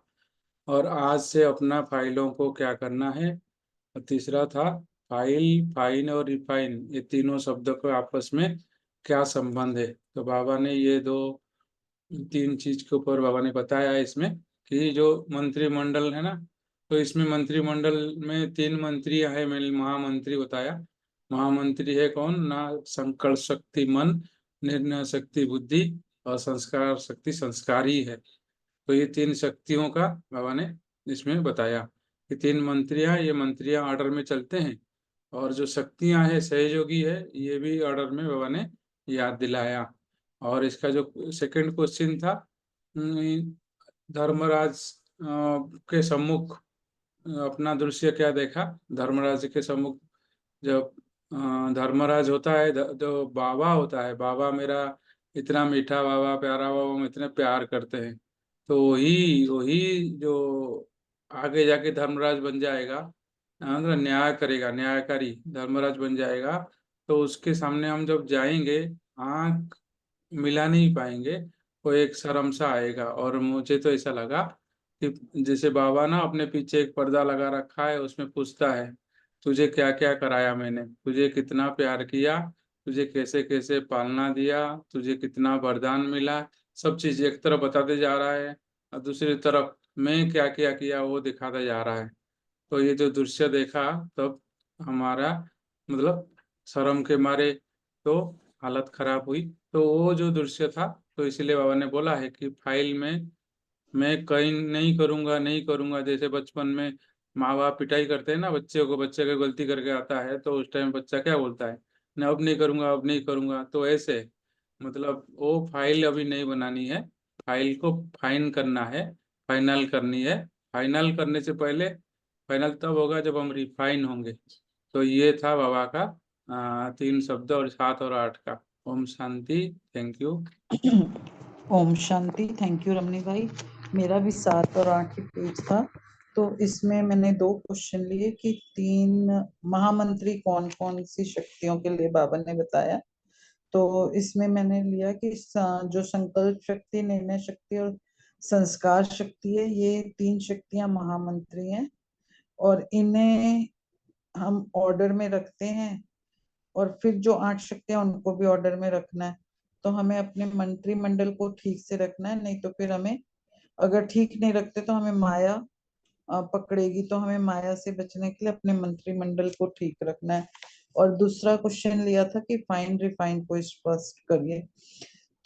और आज से अपना फाइलों को क्या करना है, और तीसरा था फाइल, फाइन और रिफाइन, ये तीनों शब्दों को आपस में क्या संबंध है। तो बाबा ने ये 3 चीज के ऊपर बाबा ने बताया इसमें कि जो मंत्रिमंडल है ना, तो इसमें मंत्रिमंडल में 3 मंत्री है, मैंने महामंत्री बताया। महामंत्री है कौन ना, संकल्प शक्ति मन, निर्णय शक्ति बुद्धि और संस्कार शक्ति संस्कारी है। तो ये 3 शक्तियों का बाबा ने इसमें बताया कि 3 मंत्रियां, ये मंत्रियां ऑर्डर में चलते हैं, और जो शक्तियां हैं सहयोगी है, ये भी ऑर्डर में बाबा ने याद दिलाया। और इसका जो सेकंड क्वेश्चन था, धर्मराज के सम्मुख अपना दृश्य क्या देखा। धर्मराज के सम्मुख जब धर्मराज होता है, जो बाबा होता है, बाबा मेरा इतना मीठा बाबा, प्यारा बाबा, हम इतने प्यार करते हैं, तो वही वही जो आगे जाके धर्मराज बन जाएगा, मतलब न्याय करेगा, न्यायकारी धर्मराज बन जाएगा, तो उसके सामने हम जब जाएंगे आंख मिला नहीं पाएंगे, वो एक शर्म सा आएगा। और मुझे तो ऐसा लगा कि जैसे बाबा ना अपने पीछे एक पर्दा लगा रखा है, उसमें पूछता है तुझे क्या क्या कराया मैंने, तुझे कितना प्यार किया, तुझे कैसे कैसे पालना दिया, तुझे कितना वरदान मिला, सब चीज एक तरफ बताते जा रहा है, और दूसरी तरफ मैं क्या क्या किया वो दिखाता जा रहा है। तो ये जो दृश्य देखा तब हमारा मतलब शर्म के मारे तो हालत खराब हुई। तो वो जो दृश्य था, तो इसलिए बाबा ने बोला है कि फाइल में मैं कहीं नहीं करूंगा, नहीं करूंगा। जैसे बचपन में माँ बाप पिटाई करते हैं ना बच्चे को, बच्चे का गलती करके आता है तो उस टाइम बच्चा क्या बोलता है ना, अब नहीं करूंगा, अब नहीं करूंगा। तो ऐसे मतलब वो फाइल अभी नहीं बनानी है, फाइल को फाइन करना है, फाइनल करनी है। फाइनल करने से पहले, फाइनल तब होगा जब हम रिफाइन होंगे। तो ये था बाबा का 3 शब्द, और 7 और 8 का। ओम शांति, थैंक यू। ओम शांति, थैंक यू रमनी भाई। मेरा भी 7 और 8 ही पेज था। तो इसमें मैंने 2 क्वेश्चन लिए कि 3 महामंत्री कौन कौन सी शक्तियों के लिए बाबा ने बताया। तो इसमें मैंने लिया कि जो संकल्प शक्ति, निर्णय शक्ति और संस्कार शक्ति है, ये 3 शक्तियां महामंत्री हैं, और इन्हें हम ऑर्डर में रखते हैं। और फिर जो 8 शक्तियां, उनको भी ऑर्डर में रखना है। तो हमें अपने मंत्रिमंडल को ठीक से रखना है, नहीं तो फिर हमें, अगर ठीक नहीं रखते तो हमें माया पकड़ेगी। तो हमें माया से बचने के लिए अपने मंत्रिमंडल को ठीक रखना है। और दूसरा क्वेश्चन लिया था कि फाइन रिफाइन को स्पष्ट करिए।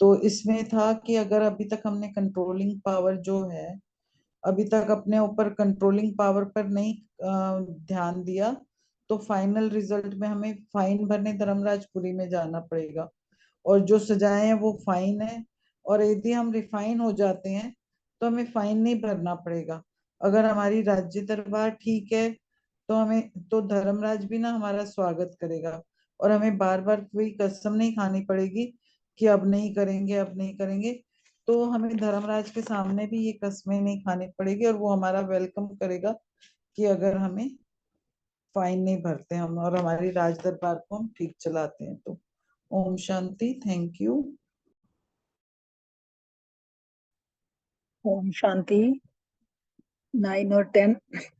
तो इसमें था कि अगर अभी तक हमने कंट्रोलिंग पावर जो है, अभी तक अपने ऊपर कंट्रोलिंग पावर पर नहीं ध्यान दिया, तो फाइनल रिजल्ट में हमें फाइन भरने धर्मराजपुरी में जाना पड़ेगा। और जो सजाएं हैं वो फाइन है। और यदि हम रिफाइन हो जाते हैं तो हमें फाइन नहीं भरना पड़ेगा। अगर हमारी राज्य दरबार ठीक है तो हमें, तो धर्मराज भी ना हमारा स्वागत करेगा, और हमें बार बार कोई कसम नहीं खानी पड़ेगी कि अब नहीं करेंगे, अब नहीं करेंगे। तो हमें धर्मराज के सामने भी ये कस्में नहीं खानी पड़ेगी, और वो हमारा वेलकम करेगा कि अगर हमें फाइन नहीं भरते हम, और हमारी राज दरबार को हम ठीक चलाते हैं। तो ओम शांति, थैंक यू। ओम शांति। 9 और 10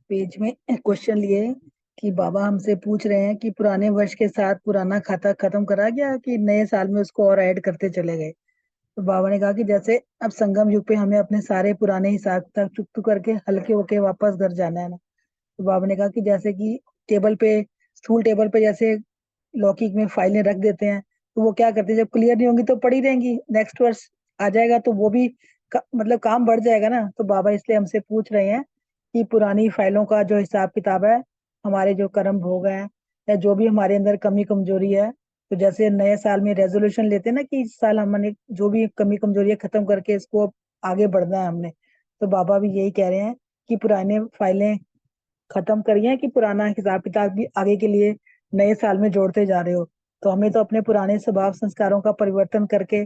पेज में क्वेश्चन लिए कि बाबा हमसे पूछ रहे हैं कि पुराने वर्ष के साथ पुराना खाता खत्म करा गया कि नए साल में उसको और ऐड करते चले गए। तो बाबा ने कहा कि जैसे अब संगम युग पे हमें अपने सारे पुराने हिसाब किताब चुकतू करके हल्के होके वापस घर जाना है ना। तो बाबा ने कहा कि जैसे कि टेबल पे, स्टूल टेबल पे जैसे लौकिक में फाइलें रख देते हैं, तो वो क्या करते हैं, जब क्लियर नहीं होंगी तो पड़ी रहेंगी, नेक्स्ट वर्ष आ जाएगा तो वो भी मतलब काम बढ़ जाएगा ना। तो बाबा इसलिए हमसे पूछ रहे हैं कि पुरानी फाइलों का जो हिसाब किताब है, हमारे जो कर्म भोग है या जो भी हमारे अंदर कमी कमजोरी है, तो जैसे नए साल में रेजोल्यूशन लेते हैं ना कि इस साल हमने जो भी कमी कमजोरी है खत्म करके इसको आगे बढ़ना है हमने। तो बाबा भी यही कह रहे हैं कि पुराने फाइलें खत्म करिए कि पुराना हिसाब किताब भी आगे के लिए नए साल में जोड़ते जा रहे हो। तो हमें तो अपने पुराने स्वभाव संस्कारों का परिवर्तन करके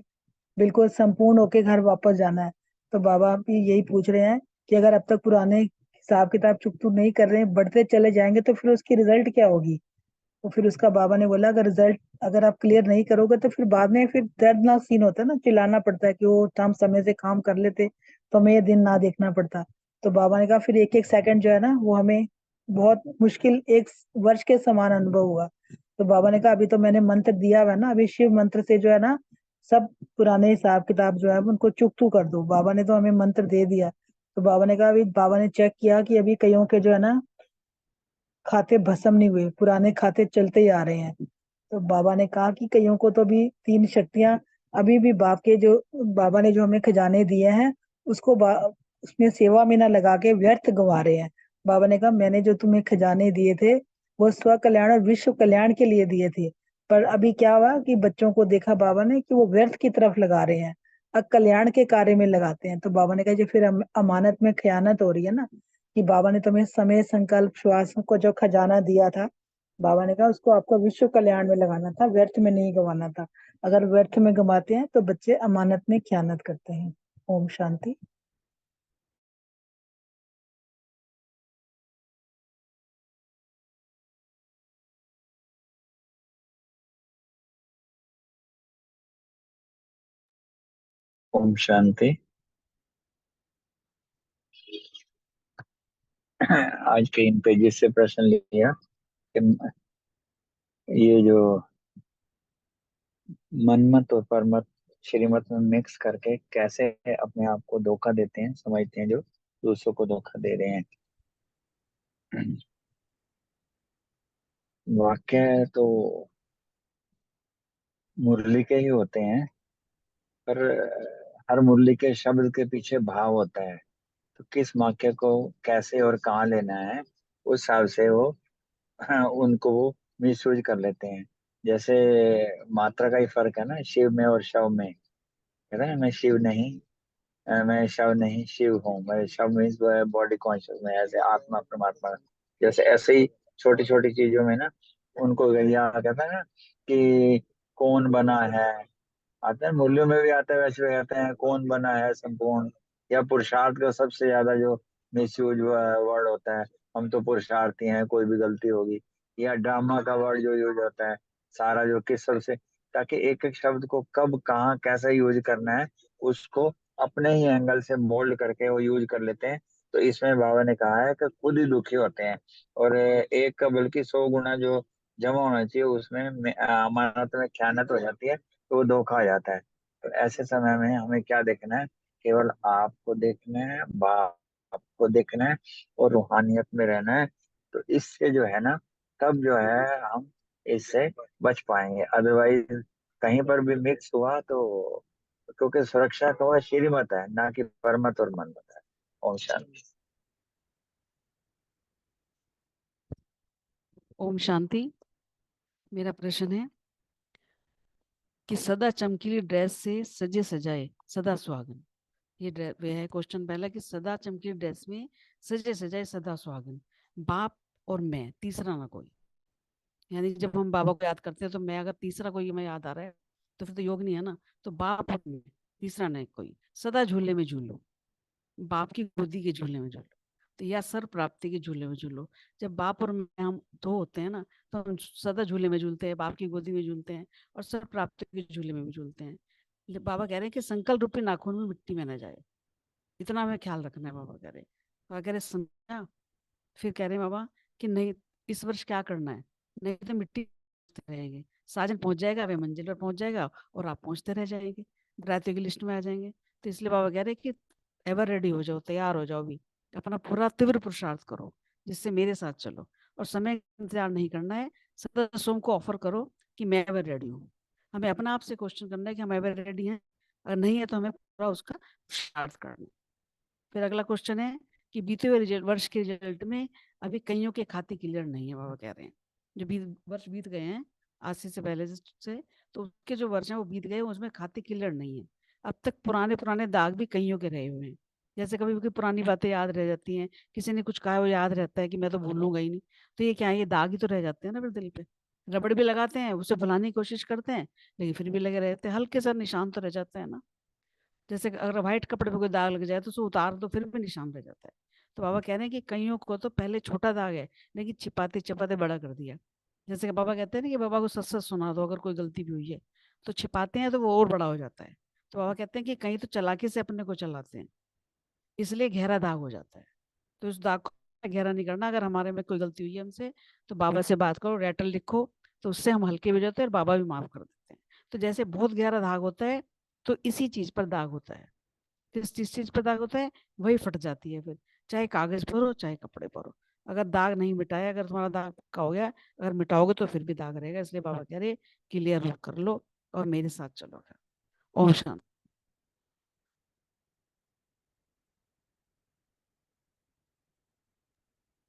बिल्कुल संपूर्ण होके घर वापस जाना है। तो बाबा भी यही पूछ रहे हैं कि अगर अब तक पुराने हिसाब किताब चुकतू नहीं कर रहे हैं, बढ़ते चले जाएंगे, तो फिर उसकी रिजल्ट क्या होगी। तो फिर उसका बाबा ने बोला अगर रिजल्ट अगर आप क्लियर नहीं करोगे तो फिर बाद में फिर दर्दनाक सीन होता है ना, चिल्लाना पड़ता है कि वो हम समय से काम कर लेते तो हमें ये दिन ना देखना पड़ता। तो बाबा ने कहा फिर एक एक सेकंड जो है ना वो हमें बहुत मुश्किल एक वर्ष के समान अनुभव हुआ। तो बाबा ने कहा अभी तो मैंने मंत्र दिया हुआ है ना, अभी शिव मंत्र से जो है ना सब पुराने हिसाब किताब जो है उनको चुकतू कर दो। बाबा ने तो हमें मंत्र दे दिया, तो बाबा ने कहा, अभी बाबा ने चेक किया कि अभी कईयों के जो है ना खाते भस्म नहीं हुए, पुराने खाते चलते ही आ रहे हैं। तो बाबा ने कहा कि कईयों को तो भी 3 शक्तियां अभी भी बाप के जो बाबा ने जो हमें खजाने दिए हैं उसको उसमें सेवा में ना लगा के व्यर्थ गंवा रहे हैं। बाबा ने कहा, मैंने जो तुम्हें खजाने दिए थे वो स्व कल्याण और विश्व कल्याण के लिए दिए थे, पर अभी क्या हुआ कि बच्चों को देखा बाबा ने कि वो व्यर्थ की तरफ लगा रहे हैं, अब कल्याण के कार्य में लगाते हैं। तो बाबा ने कहा, जो फिर अमानत में खयानत हो रही है ना, कि बाबा ने तुम्हें समय संकल्प श्वास को जो खजाना दिया था, बाबा ने कहा उसको आपको विश्व कल्याण में लगाना था, व्यर्थ में नहीं गंवाना था। अगर व्यर्थ में गंवाते हैं तो बच्चे अमानत में खयानत करते हैं। ओम शांति। ओम शांति। आज के इन पेजेस से प्रश्न लिया कि ये जो मनमत और परमत श्रीमत में मिक्स करके कैसे अपने आप को धोखा देते हैं, समझते हैं जो दूसरों को धोखा दे रहे हैं। वाक्य तो मुरली के ही होते हैं, पर हर मुरली के शब्द के पीछे भाव होता है, तो किस वाक्य को कैसे और कहाँ लेना है उस हिसाब से वो उनको वो मिसयूज कर लेते हैं। जैसे मात्रा का ही फर्क है ना, शिव में और शव में। कह रहे हैं मैं शिव नहीं, मैं शव नहीं, शिव हूँ। मैं शव मीन्स बॉडी कॉन्शियस में, ऐसे आत्मा परमात्मा। जैसे ऐसे ही छोटी छोटी चीजों में ना उनको यहाँ कहता है ना कि कौन बना है, आते हैं मूल्यों में भी आता है, वैसे भी आते हैं कौन बना है संपूर्ण, या पुरुषार्थ का सबसे ज्यादा जो मिसयूज वर्ड होता है, हम तो पुरुषार्थी हैं, कोई भी गलती होगी। या ड्रामा का वर्ड जो यूज होता है सारा, जो किस सबसे, ताकि एक एक शब्द को कब कहाँ कैसा यूज करना है उसको अपने ही एंगल से मोल्ड करके वो यूज कर लेते हैं। तो इसमें बाबा ने कहा है कि खुद ही दुखी होते हैं, और एक का बल्कि 100 गुना जो जमा होना चाहिए उसमें अमानत में खयानत हो जाती है, तो वो धोखा हो जाता है। तो ऐसे समय में हमें क्या देखना है, केवल आपको देखना है, बाप को देखना है, और रूहानियत में रहना है। तो इससे जो है ना, तब जो है हम इससे बच पाएंगे। अदरवाइज कहीं पर भी मिक्स हुआ तो, क्योंकि सुरक्षा का वह श्रीमत है, ना कि परमत और मनमत है। ओम शांति। ओम शांति। मेरा प्रश्न है कि सदा चमकीली ड्रेस से सजे सजाए सदा सुहागन, ये है क्वेश्चन पहला, कि सदा चमकीली ड्रेस में सजे सजाए सदा सुहागन, बाप और मैं, तीसरा ना कोई। यानी जब हम बाबा को याद करते हैं तो मैं, अगर तीसरा कोई हमें याद आ रहा है तो फिर तो योग नहीं है ना। तो बाप और मैं, तीसरा नहीं कोई, सदा झूले में झूलो, बाप की गोदी के झूले में झूलो, तो या सर प्राप्ति के झूले में झूलो। जब बाप और मैं हम दो होते हैं ना, तो हम सदा झूले में झूलते हैं, बाप की गोदी में झूलते हैं और सर प्राप्ति के झूले में भी झूलते हैं। बाबा कह रहे हैं कि संकल्प रूपी नाखून में मिट्टी में न जाए, इतना हमें ख्याल रखना है। बाबा कह रहे, बाबा कह रहे समझा। फिर कह रहे हैं बाबा कि नहीं, इस वर्ष क्या करना है, नहीं तो मिट्टी रहेंगे, साजन पहुंच जाएगा, वे मंजिल पर पहुंच जाएगा और आप पहुंचते रह जाएंगे, रातों की लिस्ट में आ जाएंगे। तो इसलिए बाबा कह रहे कि एवर रेडी हो जाओ, तैयार हो जाओ, भी अपना पूरा तीव्र पुरुषार्थ करो जिससे मेरे साथ चलो, और समय इंतजार नहीं करना है, सदा सोम को ऑफर करो कि मैं एवर रेडी हूँ। हमें अपना आप से क्वेश्चन करना है कि हम एवर रेडी हैं, अगर नहीं है तो हमें पूरा उसका पुरुषार्थ करना है। फिर अगला क्वेश्चन है कि बीते हुए वर्ष के रिजल्ट में अभी कईयों के खाते क्लियर नहीं है। बाबा कह रहे हैं जो वर्ष बीत गए हैं आज से पहले से, तो उसके जो वर्ष हैं वो बीत गए, उसमें खाते क्लियर नहीं है। अब तक पुराने पुराने दाग भी कईयों के रहे हुए हैं। जैसे कभी कभी पुरानी बातें याद रह जाती हैं, किसी ने कुछ कहा वो याद रहता है कि मैं तो भूलूंगा ही नहीं, तो ये क्या है, ये दाग ही तो रह जाते हैं ना फिर दिल पे। रबड़ भी लगाते हैं, उसे भुलाने की कोशिश करते हैं, लेकिन फिर भी लगे रहते हैं, हल्के सा निशान तो रह जाता है ना। जैसे अगर व्हाइट कपड़े पे कोई दाग लग जाए तो उसे उतार दो, फिर भी निशान रह जाता है। तो बाबा कह रहे हैं कि कईयों को तो पहले छोटा दाग है, लेकिन छिपाते छिपाते बड़ा कर दिया। जैसे कि बाबा कहते हैं ना कि बाबा को सच सच सुना दो अगर कोई गलती भी हुई है, तो छिपाते हैं तो वो और बड़ा हो जाता है। तो बाबा कहते हैं कि कहीं तो चालाकी से अपने को चलाते हैं, इसलिए गहरा दाग हो जाता है। तो उस दाग को गहरा नहीं करना। अगर हमारे में कोई गलती हुई है हमसे, तो बाबा से बात करो, रेटल लिखो, तो उससे हम हल्के भी हो जाते हैं और बाबा भी माफ कर देते हैं। तो जैसे बहुत गहरा दाग होता है, तो इसी चीज पर दाग होता है। जिस जिस चीज पे दाग होता है वही फट जाती है फिर, चाहे कागज पर हो चाहे कपड़े पर हो। अगर दाग नहीं मिटाया, अगर तुम्हारा दाग पक्का हो गया, अगर मिटाओगे तो फिर भी दाग रहेगा। इसलिए बाबा कह रहे क्लियर कर लो और मेरे साथ चलो। ओम शांति।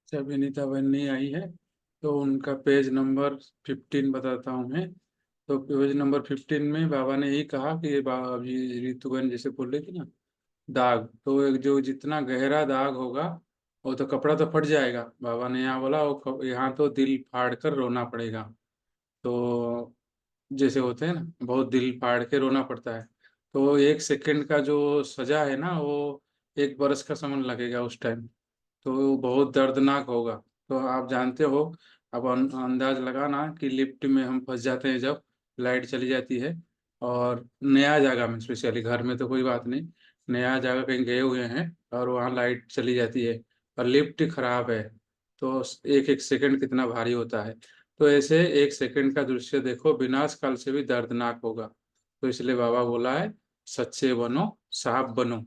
अच्छा, विनीता बहन नहीं आई है तो उनका पेज नंबर 15 बताता हूँ मैं। तो पेज नंबर 15 में बाबा ने यही कहा कि अभी रितु बहन जैसे बोल रही थी ना, दाग तो एक जो जितना गहरा दाग होगा वो तो कपड़ा तो फट जाएगा। बाबा ने यहाँ बोला वो यहाँ तो दिल फाड़ कर रोना पड़ेगा। तो जैसे होते हैं ना, बहुत दिल फाड़ के रोना पड़ता है। तो 1 सेकंड का जो सजा है ना, वो 1 बरस का समय लगेगा उस टाइम। तो वो बहुत दर्दनाक होगा। तो आप जानते हो, अब अंदाज लगाना कि लिफ्ट में हम फंस जाते हैं जब लाइट चली जाती है, और नया जगह में, स्पेशली घर में तो कोई बात नहीं, नया जगह कहीं गए हुए हैं और वहाँ लाइट चली जाती है और लिफ्ट खराब है, तो 1 1 सेकंड कितना भारी होता है। तो ऐसे 1 सेकंड का दृश्य देखो, विनाश काल से भी दर्दनाक होगा। तो इसलिए बाबा बोला है सच्चे बनो, साफ बनो।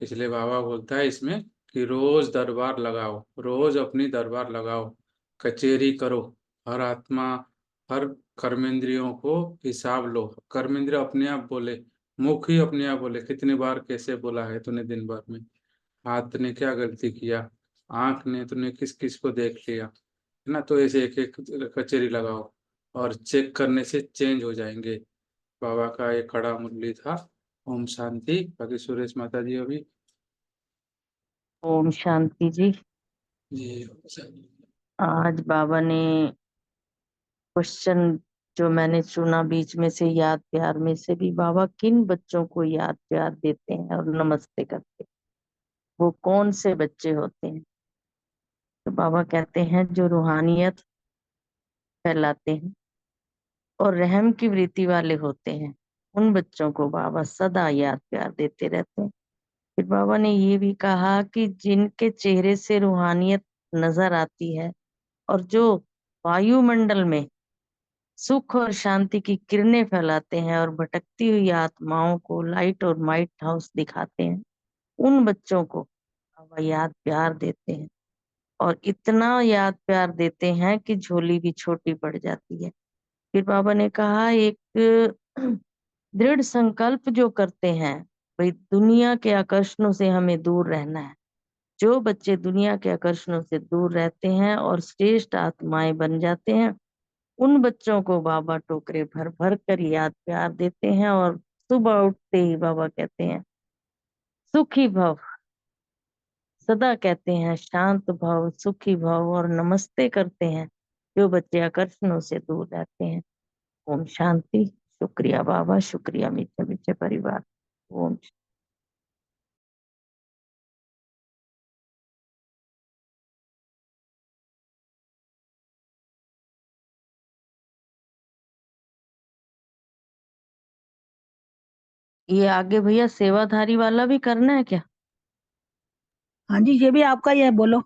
इसलिए बाबा बोलता है इसमें कि रोज दरबार लगाओ, रोज अपनी दरबार लगाओ, कचेरी करो। हर आत्मा, हर कर्मेंद्रियों को हिसाब लो। कर्मेंद्रिय अपने आप बोले, मुख ही अपने आप बोले कितनी बार कैसे बोला है तूने दिन भर में, हाथ ने क्या गलती किया, आंख ने तूने किस किस को देख लिया, है ना। तो ऐसे एक एक कचेरी लगाओ और चेक करने से चेंज हो जाएंगे। बाबा का एक खड़ा मुरली था। ओम शांति। बाकी सुरेश माता जी अभी। ओम शांति जी। जी। आज बाबा ने क्वेश्चन जो मैंने चुना बीच में से, याद प्यार में से भी, बाबा किन बच्चों को याद प्यार देते हैं और नमस्ते करते हैं, वो कौन से बच्चे होते हैं? तो बाबा कहते हैं जो रूहानियत फैलाते हैं और रहम की वृत्ति वाले होते हैं, उन बच्चों को बाबा सदा याद प्यार देते रहते हैं। फिर बाबा ने ये भी कहा कि जिनके चेहरे से रूहानियत नजर आती है और जो वायुमंडल में सुख और शांति की किरणें फैलाते हैं और भटकती हुई आत्माओं को लाइट और माइट हाउस दिखाते हैं, उन बच्चों को बाबा याद प्यार देते हैं। और इतना याद प्यार देते हैं कि झोली भी छोटी पड़ जाती है। फिर बाबा ने कहा एक दृढ़ संकल्प जो करते हैं, भाई दुनिया के आकर्षणों से हमें दूर रहना है। जो बच्चे दुनिया के आकर्षणों से दूर रहते हैं और श्रेष्ठ आत्माएं बन जाते हैं, उन बच्चों को बाबा टोकरे भर भर कर याद प्यार देते हैं। और सुबह उठते ही बाबा कहते हैं सुखी भव, सदा कहते हैं शांत भव, सुखी भव, और नमस्ते करते हैं जो बच्चे आकर्षणों से दूर रहते हैं। ओम शांति। शुक्रिया बाबा, शुक्रिया मीठे मीठे परिवार। ओम ये आगे भैया सेवाधारी वाला भी करना है क्या? हाँ जी, ये भी आपका ही है, बोलो।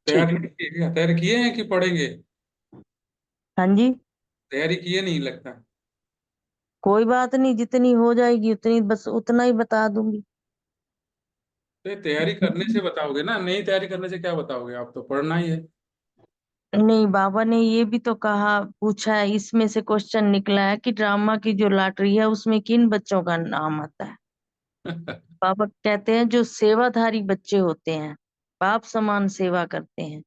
तैयारी किए हैं कि पढ़ेंगे? हाँ जी, तैयारी किए नहीं लगता। कोई बात नहीं, जितनी हो जाएगी उतनी, बस उतना ही बता दूंगी। तो ये तैयारी करने से बताओगे ना, नहीं तैयारी करने से क्या बताओगे? आप तो पढ़ना ही है। नहीं, बाबा ने ये भी तो कहा, पूछा है, इसमें से क्वेश्चन निकला है कि ड्रामा की जो लॉटरी है उसमें किन बच्चों का नाम आता है। बाबा कहते हैं जो सेवाधारी बच्चे होते हैं, बाप समान सेवा करते हैं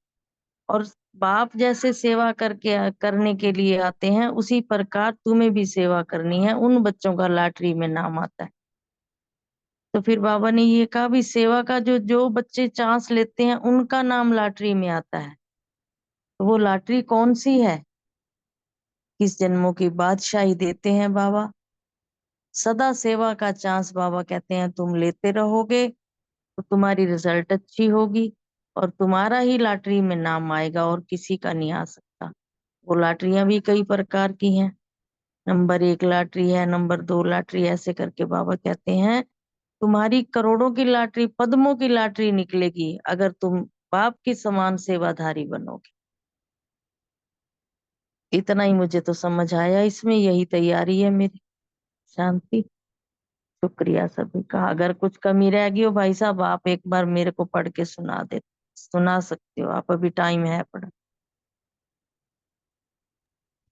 और बाप जैसे सेवा करके करने के लिए आते हैं, उसी प्रकार तुम्हें भी सेवा करनी है, उन बच्चों का लॉटरी में नाम आता है। तो फिर बाबा ने ये कहा भी सेवा का जो जो बच्चे चांस लेते हैं उनका नाम लॉटरी में आता है। तो वो लॉटरी कौन सी है? किस जन्मों की बादशाही देते हैं बाबा। सदा सेवा का चांस बाबा कहते हैं तुम लेते रहोगे तो तुम्हारी रिजल्ट अच्छी होगी और तुम्हारा ही लॉटरी में नाम आएगा और किसी का नहीं आ सकता। वो लॉटरियां भी कई प्रकार की हैं, नंबर 1 लॉटरी है, नंबर 2 लॉटरी, ऐसे करके बाबा कहते हैं तुम्हारी करोड़ों की लॉटरी, पद्मों की लॉटरी निकलेगी अगर तुम बाप की समान सेवाधारी बनोगे। इतना ही मुझे तो समझ आया इसमें, यही तैयारी है मेरी। शांति। शुक्रिया सभी का। अगर कुछ कमी रह गई हो भाई साहब, आप एक बार मेरे को पढ़ के सुना सकते हो आप, अभी टाइम है पढ़।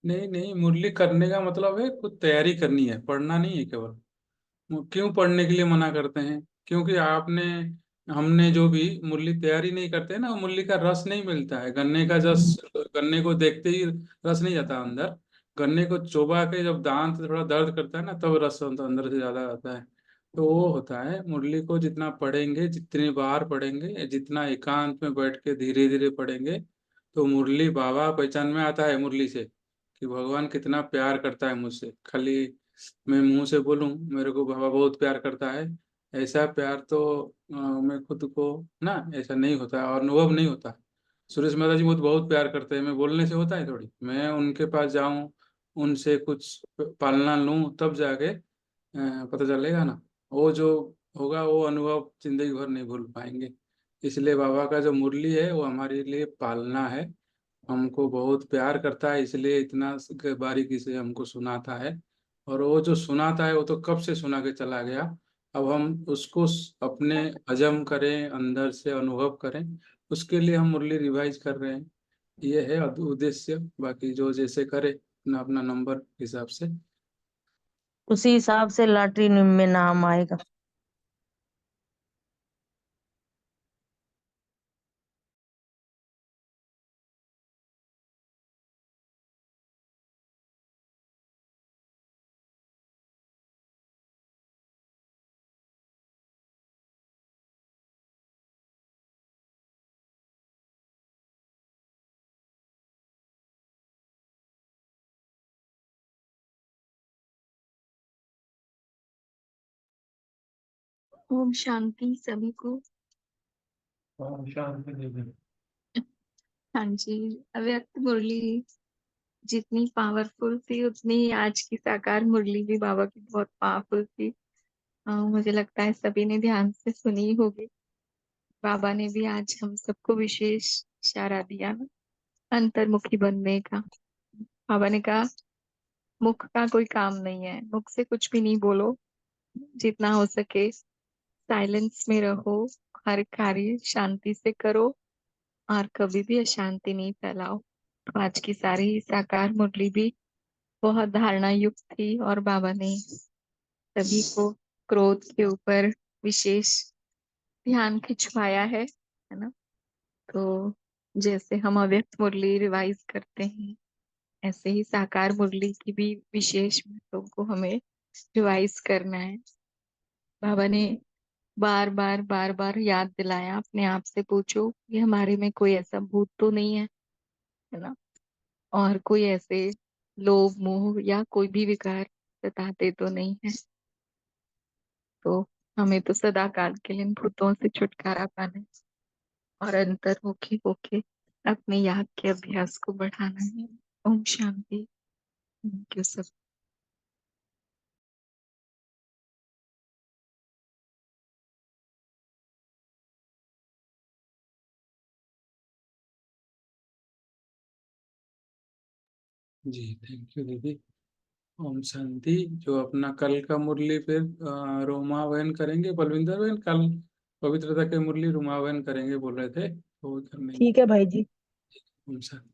नहीं नहीं, मुरली करने का मतलब है कुछ तैयारी करनी है, पढ़ना नहीं है केवल। क्यों पढ़ने के लिए मना करते हैं? क्योंकि आपने हमने जो भी मुरली तैयारी नहीं करते हैं ना, मुरली का रस नहीं मिलता है। गन्ने का जस, गन्ने को देखते ही रस नहीं जाता अंदर। गन्ने को चोबा के जब दांत थोड़ा दर्द करता है ना, तब रस अंदर से ज्यादा आता है। तो वो होता है, मुरली को जितना पढ़ेंगे, जितनी बार पढ़ेंगे, जितना एकांत में बैठ के धीरे धीरे पढ़ेंगे, तो मुरली बाबा पहचान में आता है मुरली से कि भगवान कितना प्यार करता है मुझसे। खाली मैं मुंह से बोलूं मेरे को बाबा बहुत प्यार करता है, ऐसा प्यार तो मैं खुद को ना ऐसा नहीं होता है और अनुभव नहीं होता। सुरेश मेहता जी मुझे बहुत प्यार करते हैं, मैं बोलने से होता है थोड़ी, मैं उनके पास जाऊं, उनसे कुछ पालना लूं, तब जाके पता चलेगा ना। वो जो होगा वो अनुभव जिंदगी भर नहीं भूल पाएंगे। इसलिए बाबा का जो मुरली है वो हमारे लिए पालना है। हमको बहुत प्यार करता है, इसलिए इतना बारीकी से हमको सुनाता है। और वो जो सुनाता है वो तो कब से सुना के चला गया। अब हम उसको अपने हजम करें, अंदर से अनुभव करें, उसके लिए हम मुरली रिवाइज कर रहे हैं। ये है उद्देश्य। बाकी जो जैसे करे अपना अपना नंबर हिसाब से। उसी हिसाब से लॉटरी में नाम आएगा। ओम शांति सभी को। ओम शांति दीदी। हाँ जी, अव्यक्त मुरली जितनी पावरफुल थी उतनी ही आज की साकार मुरली भी बाबा की बहुत पावरफुल थी। मुझे लगता है सभी ने ध्यान से सुनी होगी। बाबा ने भी आज हम सबको विशेष इशारा दिया ना, अंतर्मुखी बनने का। बाबा ने कहा मुख का कोई काम नहीं है, मुख से कुछ भी नहीं बोलो, जितना हो सके साइलेंस में रहो, हर कार्य शांति से करो और कभी भी अशांति नहीं फैलाओ। तो आज की सारी साकार मुरली भी बहुत धारणा युक्त थी और बाबा ने सभी को क्रोध के ऊपर विशेष ध्यान खिंचवाया है ना। तो जैसे हम अव्यक्त मुरली रिवाइज करते हैं, ऐसे ही साकार मुरली की भी विशेष महत्व को हमें रिवाइज करना है। बाबा ने बार बार बार बार याद दिलाया, अपने आप से पूछो कि हमारे में कोई ऐसा भूत तो नहीं है ना, और कोई ऐसे लोभ मोह या कोई भी विकार सताते तो नहीं है। तो हमें तो सदा काल के लिए इन भूतों से छुटकारा पाना है और अंतर्मुखी होके अपने याद के अभ्यास को बढ़ाना है। ओम शांति। थैंक यू सब। जी थैंक यू दीदी। ओम शांति। जो अपना कल का मुरली फिर रोमा बहन करेंगे, बलविंदर बहन कल पवित्रता के मुरली रोमा बहन करेंगे बोल रहे थे, तो वो करने। ठीक है भाई जी। ओम शांति।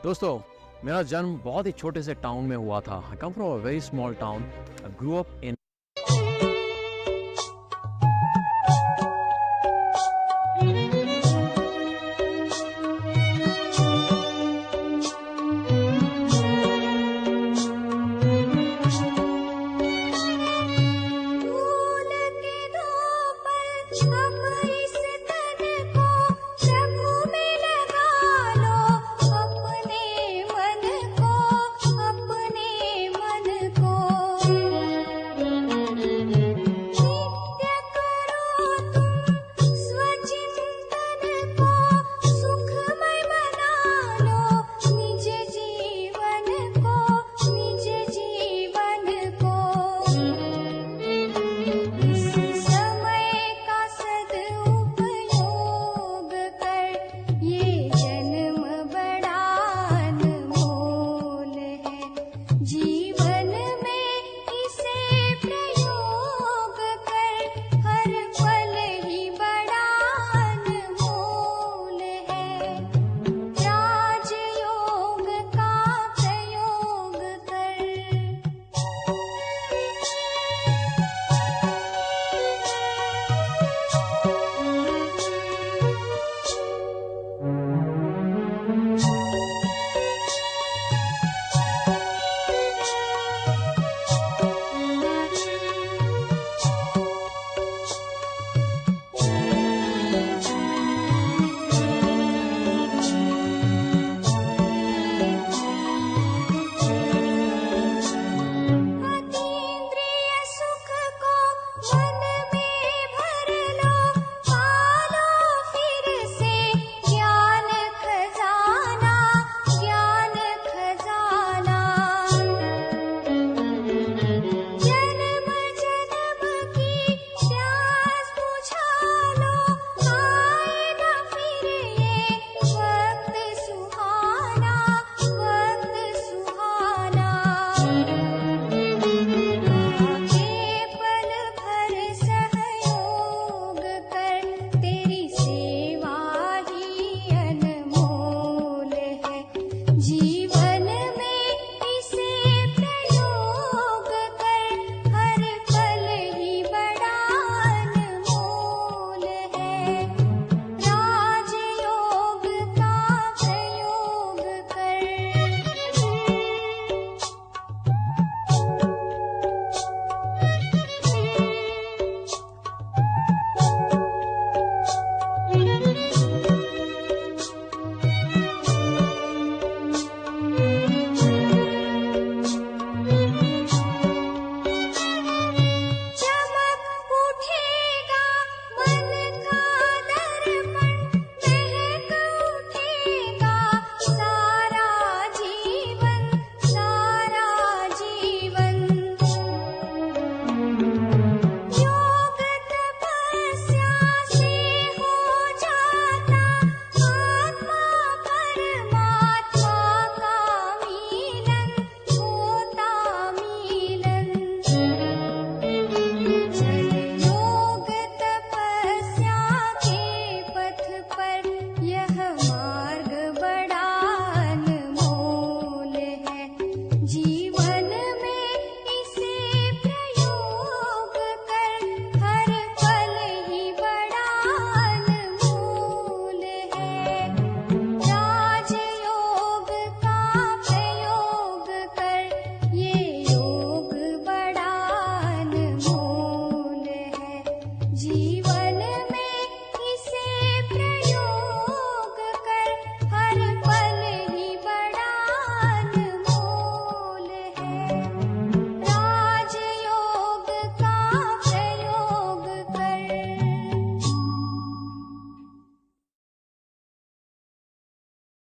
दोस्तों, मेरा जन्म बहुत ही छोटे से टाउन में हुआ था। I come from a very small town, I grew up in